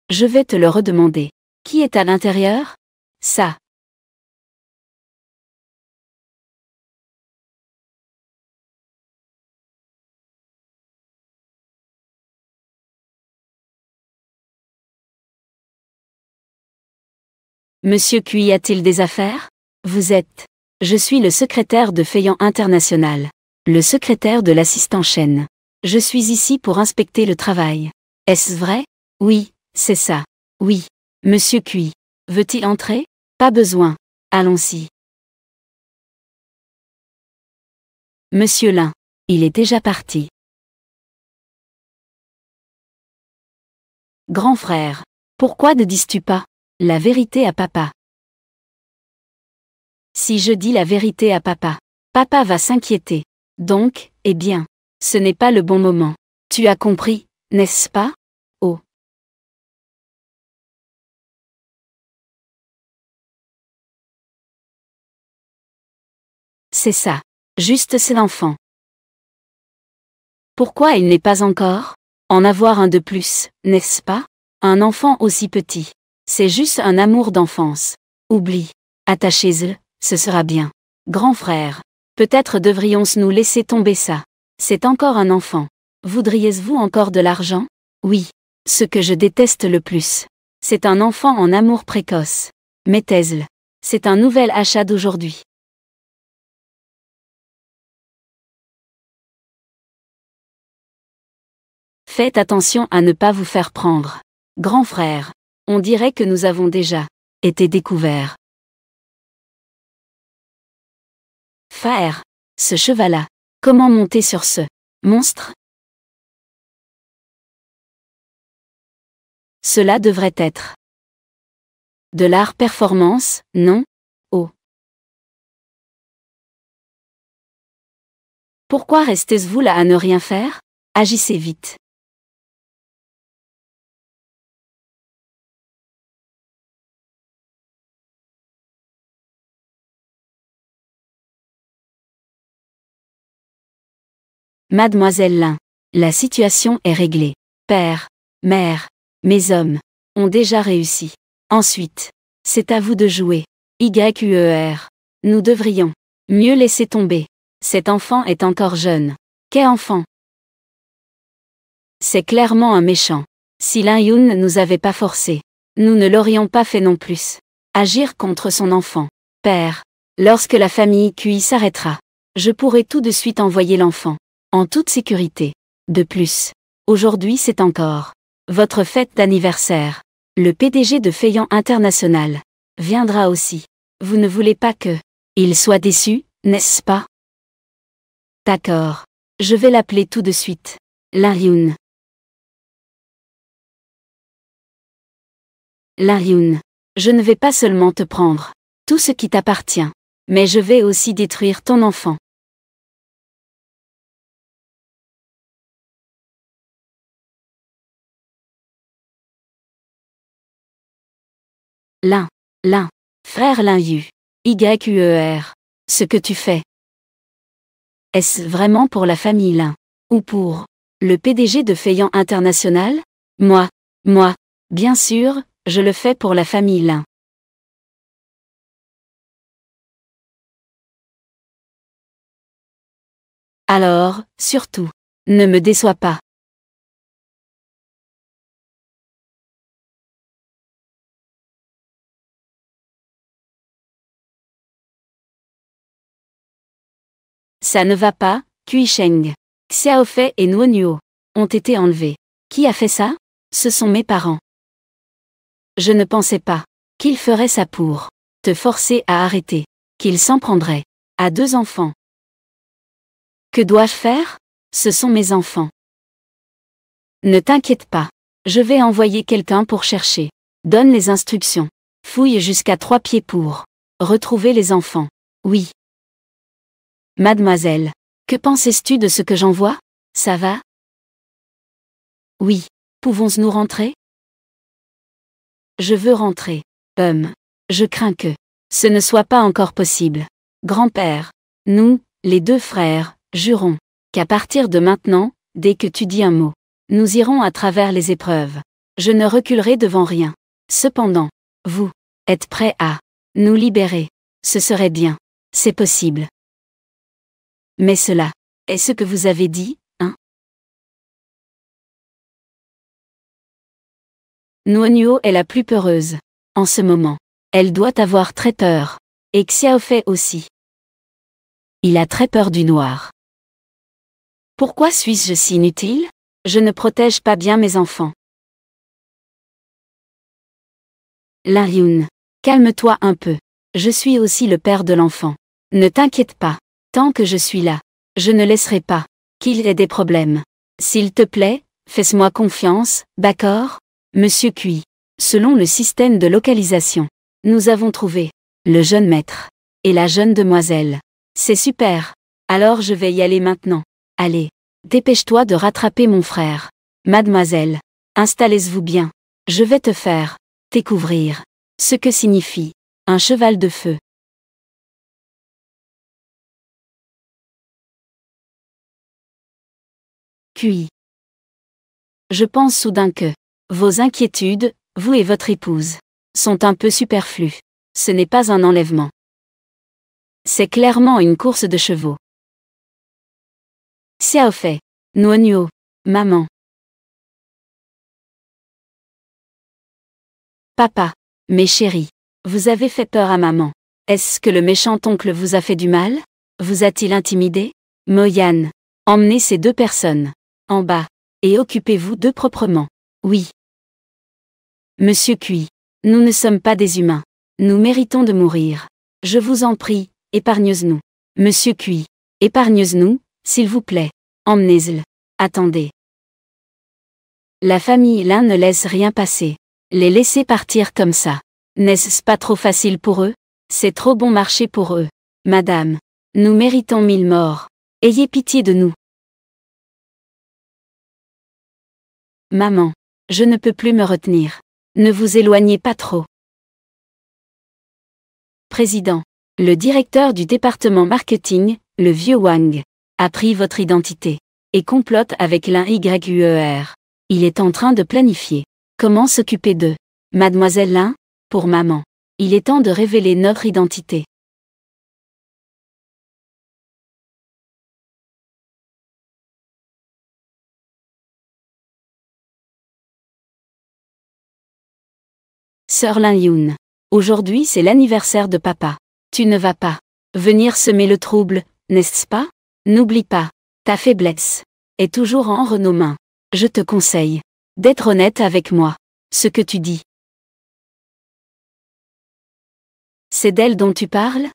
Je vais te le redemander. Qui est à l'intérieur? Ça. Monsieur Cui a-t-il des affaires? Vous êtes. Je suis le secrétaire de Feiyan International. Le secrétaire de l'assistant chaîne. Je suis ici pour inspecter le travail. Est-ce vrai? Oui, c'est ça. Oui. Monsieur Cui. Veut-il entrer? Pas besoin. Allons-y. Monsieur Lin. Il est déjà parti. Grand frère. Pourquoi ne dis-tu pas la vérité à papa? Si je dis la vérité à papa, papa va s'inquiéter. Donc, eh bien, ce n'est pas le bon moment. Tu as compris, n'est-ce pas? Oh. C'est ça. Juste c'est l'enfant. Pourquoi il n'est pas encore? En avoir un de plus, n'est-ce pas? Un enfant aussi petit. C'est juste un amour d'enfance. Oublie. Attachez-le, ce sera bien. Grand frère. Peut-être devrions-nous laisser tomber ça. C'est encore un enfant. Voudriez-vous encore de l'argent? Oui. Ce que je déteste le plus. C'est un enfant en amour précoce. Mettez-le. C'est un nouvel achat d'aujourd'hui. Faites attention à ne pas vous faire prendre. Grand frère. On dirait que nous avons déjà été découverts. Faire. Ce cheval-là. Comment monter sur ce monstre? Cela devrait être de l'art performance, non? Oh. Pourquoi restez-vous là à ne rien faire? Agissez vite. Mademoiselle Lin. La situation est réglée. Père, mère, mes hommes ont déjà réussi. Ensuite, c'est à vous de jouer. YUER. Nous devrions mieux laisser tomber. Cet enfant est encore jeune. Quel enfant? C'est clairement un méchant. Si Lin Yun ne nous avait pas forcés, nous ne l'aurions pas fait non plus. Agir contre son enfant. Père. Lorsque la famille QI s'arrêtera, je pourrai tout de suite envoyer l'enfant. En toute sécurité. De plus, aujourd'hui c'est encore votre fête d'anniversaire. Le PDG de Feiyan International viendra aussi. Vous ne voulez pas que il soit déçu, n'est-ce pas? D'accord. Je vais l'appeler tout de suite. Lin Yun. Lin Yun. Je ne vais pas seulement te prendre tout ce qui t'appartient, mais je vais aussi détruire ton enfant. Lin. Frère Lin Yu. YUER. Ce que tu fais. Est-ce vraiment pour la famille Lin? Ou pour le PDG de Feiyan International? Moi, bien sûr, je le fais pour la famille Lin. Alors, surtout, ne me déçois pas. Ça ne va pas, Kui Sheng. Xiaofei et Nuo ont été enlevés. Qui a fait ça? Ce sont mes parents. Je ne pensais pas qu'ils feraient ça pour te forcer à arrêter, qu'ils s'en prendraient à 2 enfants. Que dois-je faire? Ce sont mes enfants. Ne t'inquiète pas. Je vais envoyer quelqu'un pour chercher. Donne les instructions. Fouille jusqu'à 3 pieds pour retrouver les enfants. Oui. Mademoiselle, que penses-tu de ce que j'envoie? Ça va? Oui. Pouvons-nous rentrer? Je veux rentrer. Je crains que ce ne soit pas encore possible. Grand-père, nous, les 2 frères, jurons qu'à partir de maintenant, dès que tu dis un mot, nous irons à travers les épreuves. Je ne reculerai devant rien. Cependant, vous êtes prêts à nous libérer. Ce serait bien. C'est possible. Mais cela est ce que vous avez dit, hein? Nuo est la plus peureuse. En ce moment, elle doit avoir très peur. Et Xiaofei aussi. Il a très peur du noir. Pourquoi suis-je si inutile? Je ne protège pas bien mes enfants. Lin Yun. Calme-toi un peu. Je suis aussi le père de l'enfant. Ne t'inquiète pas. Tant que je suis là, je ne laisserai pas qu'il ait des problèmes. S'il te plaît, fais-moi confiance, d'accord? Monsieur Kui. Selon le système de localisation, nous avons trouvé le jeune maître et la jeune demoiselle. C'est super. Alors je vais y aller maintenant. Allez, dépêche-toi de rattraper mon frère. Mademoiselle, installez-vous bien. Je vais te faire découvrir ce que signifie un cheval de feu. Kui. Je pense soudain que vos inquiétudes, vous et votre épouse, sont un peu superflues. Ce n'est pas un enlèvement. C'est clairement une course de chevaux. Xiaofei. Nuo. Maman. Papa. Mes chéris. Vous avez fait peur à maman. Est-ce que le méchant oncle vous a fait du mal? Vous a-t-il intimidé? Moyan. Emmenez ces 2 personnes en bas, et occupez-vous d'eux proprement. Oui. Monsieur Kui. Nous ne sommes pas des humains. Nous méritons de mourir. Je vous en prie, épargnez-nous. Monsieur Kui. Épargnez-nous, s'il vous plaît. Emmenez-le. Attendez. La famille Lin ne laisse rien passer. Les laisser partir comme ça. N'est-ce pas trop facile pour eux? C'est trop bon marché pour eux. Madame. Nous méritons 1000 morts. Ayez pitié de nous. Maman. Je ne peux plus me retenir. Ne vous éloignez pas trop. Président. Le directeur du département marketing, le vieux Wang, a pris votre identité. et complote avec l'un YUER. Il est en train de planifier comment s'occuper de Mademoiselle Lin, pour maman. Il est temps de révéler notre identité. Sœur Lin Yun. Aujourd'hui c'est l'anniversaire de papa. Tu ne vas pas venir semer le trouble, n'est-ce pas? N'oublie pas, ta faiblesse est toujours entre nos mains. Je te conseille d'être honnête avec moi. Ce que tu dis, c'est d'elle dont tu parles?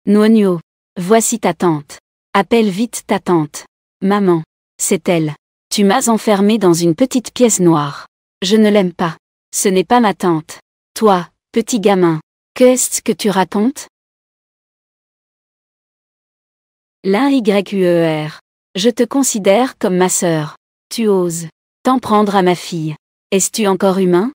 Nuonyo, voici ta tante. Appelle vite ta tante. Maman, c'est elle. Tu m'as enfermée dans une petite pièce noire. Je ne l'aime pas. Ce n'est pas ma tante. Toi, petit gamin, qu'est-ce que tu racontes? L'un YUER. Je te considère comme ma sœur. Tu oses t'en prendre à ma fille. Es-tu encore humain?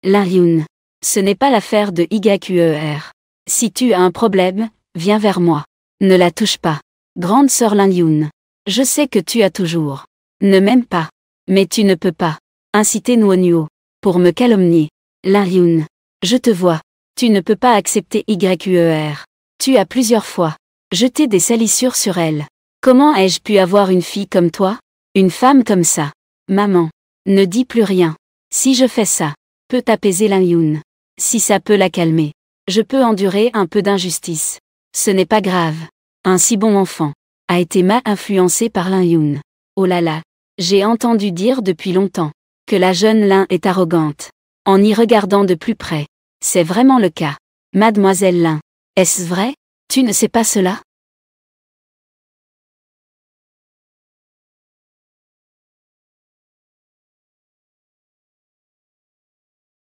Lin Yun. Ce n'est pas l'affaire de YUER. Si tu as un problème, viens vers moi. Ne la touche pas. Grande sœur Lin Yun. Je sais que tu as toujours ne m'aimes pas. Mais tu ne peux pas inciter Nuonyo pour me calomnier. Lin Yun. Je te vois. Tu ne peux pas accepter YUER. Tu as plusieurs fois jeté des salissures sur elle. Comment ai-je pu avoir une fille comme toi? Une femme comme ça? Maman. Ne dis plus rien. Si je fais ça, peut apaiser Lin Yun. Si ça peut la calmer, je peux endurer un peu d'injustice. Ce n'est pas grave. Un si bon enfant a été mal influencé par Lin Yun. Oh là là, j'ai entendu dire depuis longtemps que la jeune Lin est arrogante. En y regardant de plus près, c'est vraiment le cas. Mademoiselle Lin, est-ce vrai? Tu ne sais pas cela?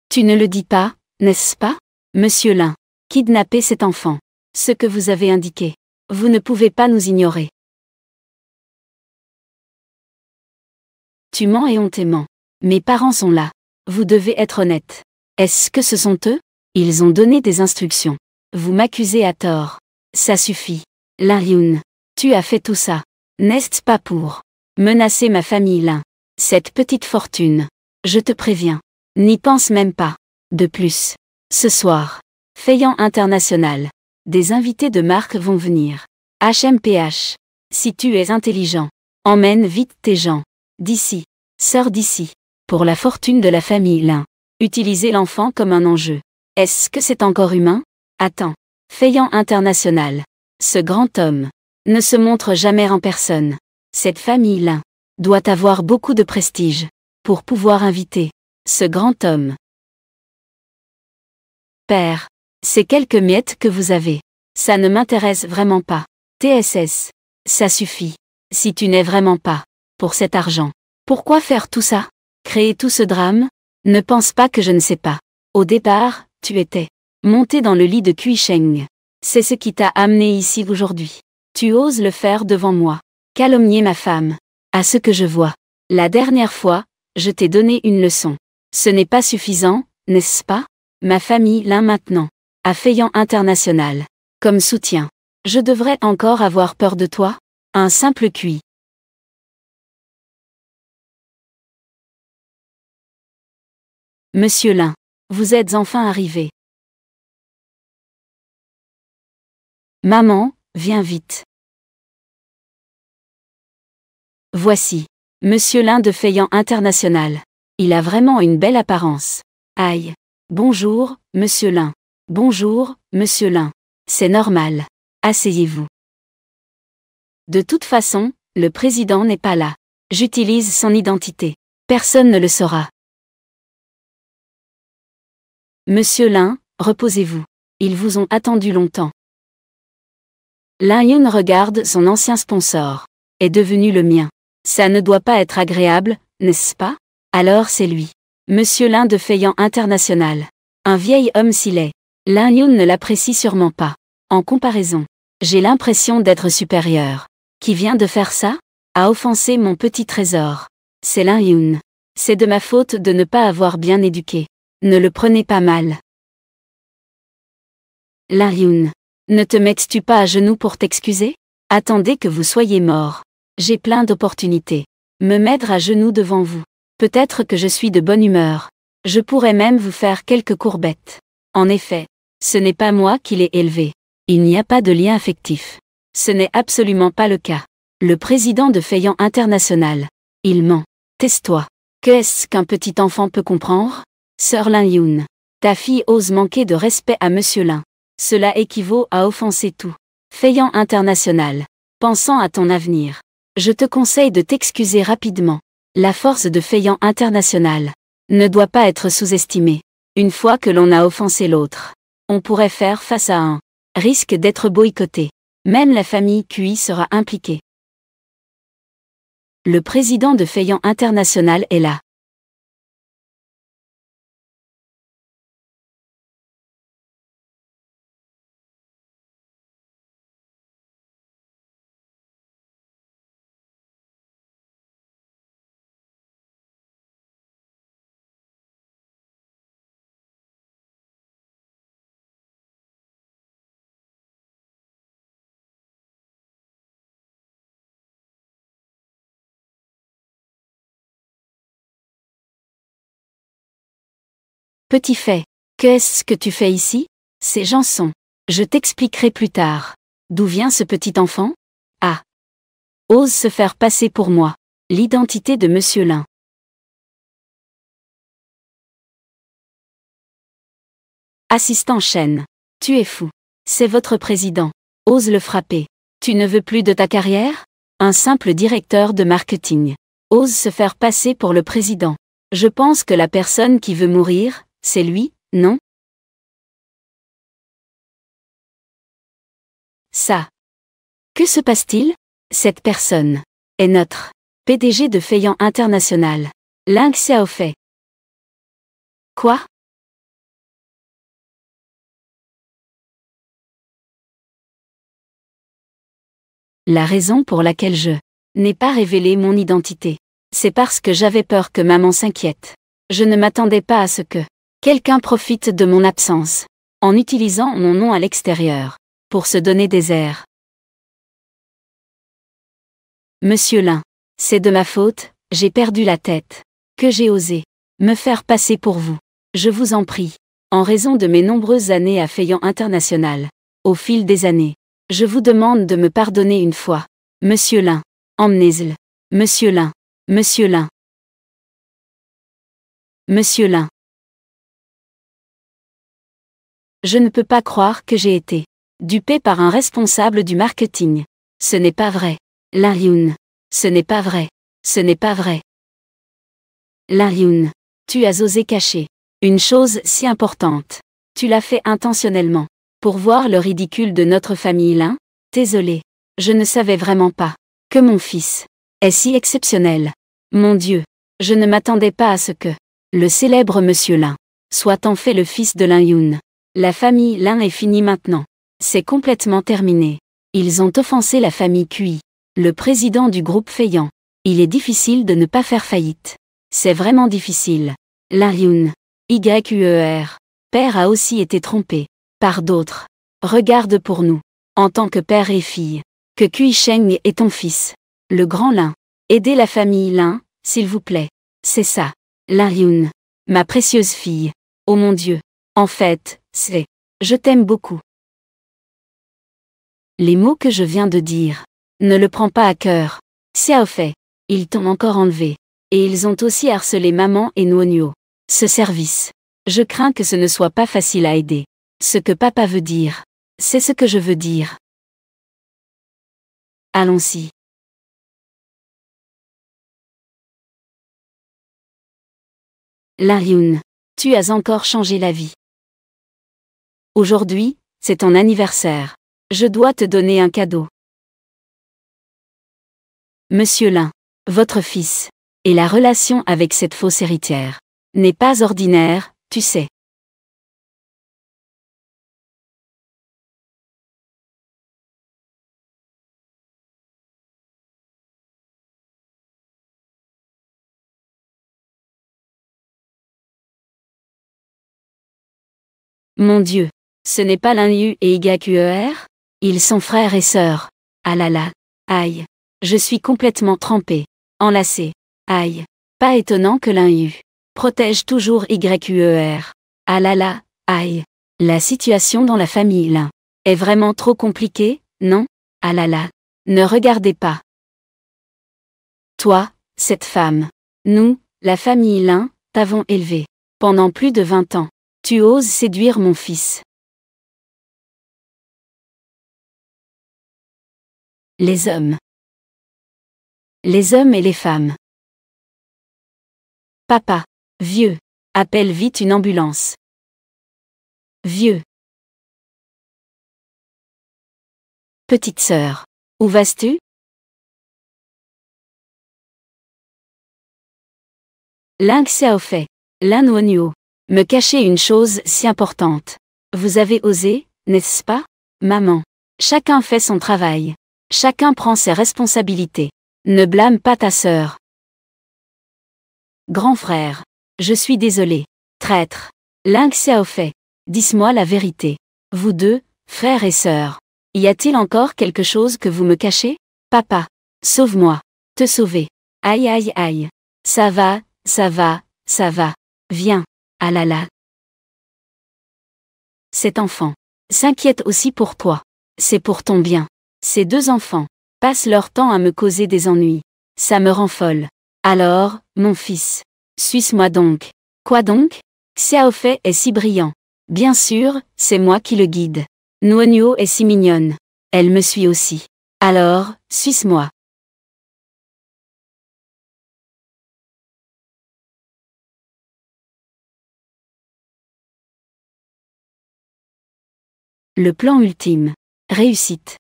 Tu ne le dis pas, n'est-ce pas? Monsieur Lin, kidnappez cet enfant. Ce que vous avez indiqué. Vous ne pouvez pas nous ignorer. Tu mens et on t'aimant. Mes parents sont là. Vous devez être honnête. Est-ce que ce sont eux? Ils ont donné des instructions. Vous m'accusez à tort. Ça suffit. Lin Yun, tu as fait tout ça. N'est-ce pas pour menacer ma famille Lin? Cette petite fortune. Je te préviens. N'y pense même pas. De plus, ce soir, Feiyan International. Des invités de marque vont venir. HMPH. Si tu es intelligent, emmène vite tes gens. D'ici. Sors d'ici. Pour la fortune de la famille Lin. Utilisez l'enfant comme un enjeu. Est-ce que c'est encore humain? Attends. Feiyan International. Ce grand homme ne se montre jamais en personne. Cette famille Lin doit avoir beaucoup de prestige pour pouvoir inviter ce grand homme. Père, ces quelques miettes que vous avez, ça ne m'intéresse vraiment pas. TSS. Ça suffit. Si tu n'es vraiment pas pour cet argent, pourquoi faire tout ça? Créer tout ce drame? Ne pense pas que je ne sais pas. Au départ, tu étais monté dans le lit de Kui Sheng. C'est ce qui t'a amené ici aujourd'hui. Tu oses le faire devant moi. Calomnier ma femme. À ce que je vois. La dernière fois, je t'ai donné une leçon. Ce n'est pas suffisant, n'est-ce pas? Ma famille Lin maintenant. À Feiyan International. Comme soutien. Je devrais encore avoir peur de toi? Un simple QI. Monsieur Lin, vous êtes enfin arrivé. Maman, viens vite. Voici. Monsieur Lin de Feiyan International. Il a vraiment une belle apparence. Aïe. Bonjour, Monsieur Lin. Bonjour, Monsieur Lin. C'est normal. Asseyez-vous. De toute façon, le président n'est pas là. J'utilise son identité. Personne ne le saura. Monsieur Lin, reposez-vous. Ils vous ont attendu longtemps. Lin Yun regarde son ancien sponsor. Est devenu le mien. Ça ne doit pas être agréable, n'est-ce pas? Alors c'est lui. Monsieur Lin de Feiyan International. Un vieil homme s'il est. Lin Yun ne l'apprécie sûrement pas. En comparaison, j'ai l'impression d'être supérieur. Qui vient de faire ça? A offensé mon petit trésor. C'est Lin Yun. C'est de ma faute de ne pas avoir bien éduqué. Ne le prenez pas mal. Lin Yun. Ne te mets-tu pas à genoux pour t'excuser? Attendez que vous soyez mort. J'ai plein d'opportunités. Me mettre à genoux devant vous. Peut-être que je suis de bonne humeur. Je pourrais même vous faire quelques courbettes. En effet, ce n'est pas moi qui l'ai élevé. Il n'y a pas de lien affectif. Ce n'est absolument pas le cas. Le président de Feiyan International. Il ment. Tais-toi. Qu'est-ce qu'un petit enfant peut comprendre? Sœur Lin Yun. Ta fille ose manquer de respect à Monsieur Lin. Cela équivaut à offenser tout. Feiyan International. Pensant à ton avenir. Je te conseille de t'excuser rapidement. La force de Feiyan International ne doit pas être sous-estimée. Une fois que l'on a offensé l'autre, on pourrait faire face à un risque d'être boycotté. Même la famille QI sera impliquée. Le président de Feiyan International est là. Petit fait. Qu'est-ce que tu fais ici? Ces gens sont. Je t'expliquerai plus tard. D'où vient ce petit enfant? Ah. Ose se faire passer pour moi. L'identité de Monsieur Lin. Assistant Chen. Tu es fou. C'est votre président. Ose le frapper. Tu ne veux plus de ta carrière? Un simple directeur de marketing. Ose se faire passer pour le président. Je pense que la personne qui veut mourir, c'est lui, non? Ça. Que se passe-t-il? Cette personne est notre PDG de Feiyan International. Ling Xiaofei. Quoi? La raison pour laquelle je n'ai pas révélé mon identité, c'est parce que j'avais peur que maman s'inquiète. Je ne m'attendais pas à ce que quelqu'un profite de mon absence, en utilisant mon nom à l'extérieur, pour se donner des airs. Monsieur Lin, c'est de ma faute, j'ai perdu la tête. Que j'ai osé me faire passer pour vous. Je vous en prie. En raison de mes nombreuses années à Feiyan International, au fil des années, je vous demande de me pardonner une fois. Monsieur Lin. Emmenez-le. Monsieur Lin. Monsieur Lin. Monsieur Lin. Je ne peux pas croire que j'ai été dupé par un responsable du marketing. Ce n'est pas vrai. Lin Yun. Ce n'est pas vrai. Ce n'est pas vrai. Lin Yun. Tu as osé cacher une chose si importante. Tu l'as fait intentionnellement. Pour voir le ridicule de notre famille Lin? Désolé. Je ne savais vraiment pas que mon fils est si exceptionnel. Mon Dieu. Je ne m'attendais pas à ce que le célèbre Monsieur Lin soit en fait le fils de Lin Yun. La famille Lin est finie maintenant. C'est complètement terminé. Ils ont offensé la famille QI. Le président du groupe Feiyan. Il est difficile de ne pas faire faillite. C'est vraiment difficile. Lin Yun. YUER. Père a aussi été trompé par d'autres. Regarde pour nous, en tant que père et fille, que Kui Sheng est ton fils. Le grand Lin. Aidez la famille Lin, s'il vous plaît. C'est ça. Lin Yun. Ma précieuse fille. Oh mon Dieu. En fait, c'est. Je t'aime beaucoup. Les mots que je viens de dire. Ne le prends pas à cœur. Xiaofei. Ils t'ont encore enlevé. Et ils ont aussi harcelé maman et Nuonyo. Ce service. Je crains que ce ne soit pas facile à aider. Ce que papa veut dire. C'est ce que je veux dire. Allons-y. Lin Yun. Tu as encore changé la vie. Aujourd'hui, c'est ton anniversaire. Je dois te donner un cadeau. Monsieur Lin. Votre fils. Et la relation avec cette fausse héritière n'est pas ordinaire, tu sais. Mon Dieu. Ce n'est pas l'un U et YQER? Ils sont frères et sœurs. Ah là là. Aïe. Je suis complètement trempé. Enlacé. Aïe. Pas étonnant que l'un U protège toujours YQER. Ah là là. Aïe. La situation dans la famille Lin est vraiment trop compliquée, non? Ah là là. Ne regardez pas. Toi, cette femme. Nous, la famille Lin, t'avons élevé. Pendant plus de 20 ans. Tu oses séduire mon fils. Les hommes. Les hommes et les femmes. Papa. Vieux. Appelle vite une ambulance. Vieux. Petite sœur. Où vas-tu? Ling Xiaofei. Lin Nuo. Me cacher une chose si importante. Vous avez osé, n'est-ce pas, maman? Chacun fait son travail. Chacun prend ses responsabilités. Ne blâme pas ta sœur. Grand frère. Je suis désolé. Traître. Ling Xiaofei. Dis-moi la vérité. Vous deux, frères et sœurs. Y a-t-il encore quelque chose que vous me cachez? Papa. Sauve-moi. Te sauver. Aïe aïe aïe. Ça va, ça va, ça va. Viens. Ah là là. Cet enfant s'inquiète aussi pour toi. C'est pour ton bien. Ces deux enfants passent leur temps à me causer des ennuis. Ça me rend folle. Alors, mon fils, suis-moi donc. Quoi donc? Xiaofei est si brillant. Bien sûr, c'est moi qui le guide. Nuonio est si mignonne. Elle me suit aussi. Alors, suis-moi. Le plan ultime. Réussite.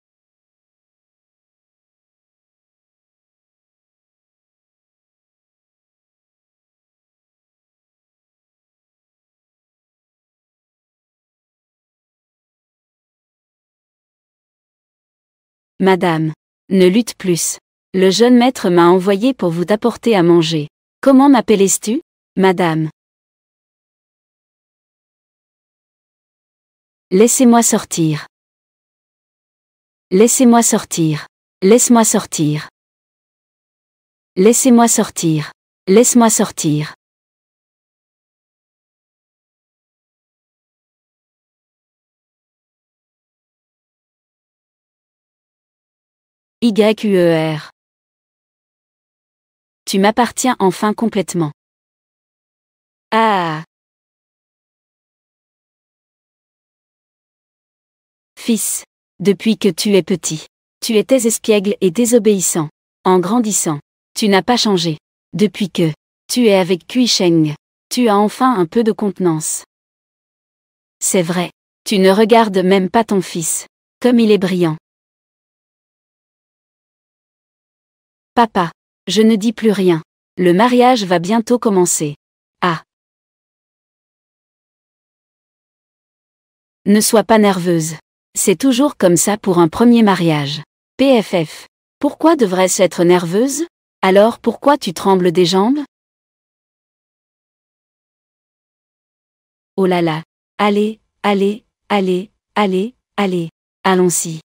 Madame. Ne lutte plus. Le jeune maître m'a envoyé pour vous apporter à manger. Comment m'appelais-tu, madame? Laissez-moi sortir. Laissez-moi sortir. Laisse-moi sortir. Laissez-moi sortir. Laisse-moi sortir. YQER. Tu m'appartiens enfin complètement. Ah. Fils. Depuis que tu es petit. Tu étais espiègle et désobéissant. En grandissant. Tu n'as pas changé. Depuis que tu es avec Kui Sheng. Tu as enfin un peu de contenance. C'est vrai. Tu ne regardes même pas ton fils. Comme il est brillant. Papa. Je ne dis plus rien. Le mariage va bientôt commencer. Ah. Ne sois pas nerveuse. C'est toujours comme ça pour un premier mariage. PFF. Pourquoi devrais-je être nerveuse? Alors pourquoi tu trembles des jambes? Oh là là. Allez, allez, allez, allez, allez. Allons-y.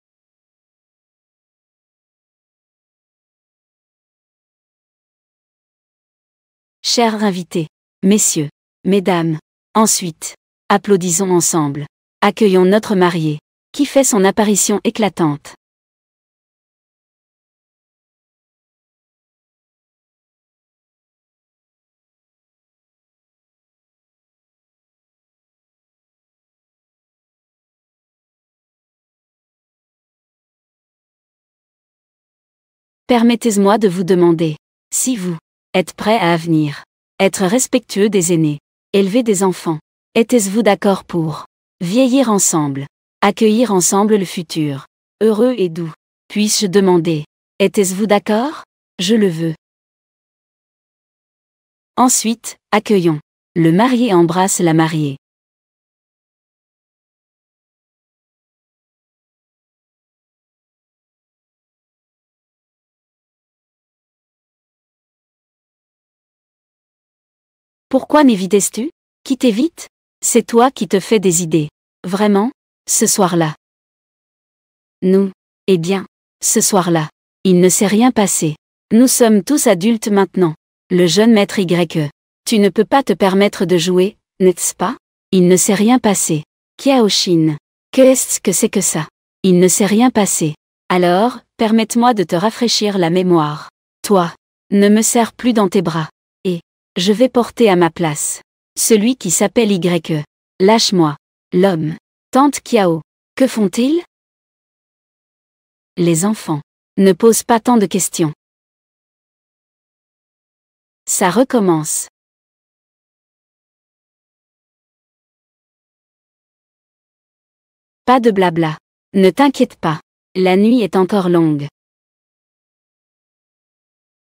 Chers invités, messieurs, mesdames, ensuite, applaudissons ensemble. Accueillons notre marié, qui fait son apparition éclatante. Permettez-moi de vous demander si vous êtes prêt à venir, être respectueux des aînés, élever des enfants. Êtes-vous d'accord pour vieillir ensemble, accueillir ensemble le futur, heureux et doux? Puis-je demander, êtes-vous d'accord? Je le veux. Ensuite, accueillons. Le marié embrasse la mariée. Pourquoi m'évites-tu? Qui t'évite? C'est toi qui te fais des idées. Vraiment? Ce soir-là. Nous. Eh bien, ce soir-là. Il ne s'est rien passé. Nous sommes tous adultes maintenant. Le jeune maître Y. Tu ne peux pas te permettre de jouer, n'est-ce pas? Il ne s'est rien passé. Kiaoshin. Qu'est-ce que c'est que ça? Il ne s'est rien passé. Alors, permette-moi de te rafraîchir la mémoire. Toi. Ne me serre plus dans tes bras. Et. Je vais porter à ma place. Celui qui s'appelle Y. Lâche-moi. L'homme. Tante Kiao. Que font-ils? Les enfants. Ne pose pas tant de questions. Ça recommence. Pas de blabla. Ne t'inquiète pas. La nuit est encore longue.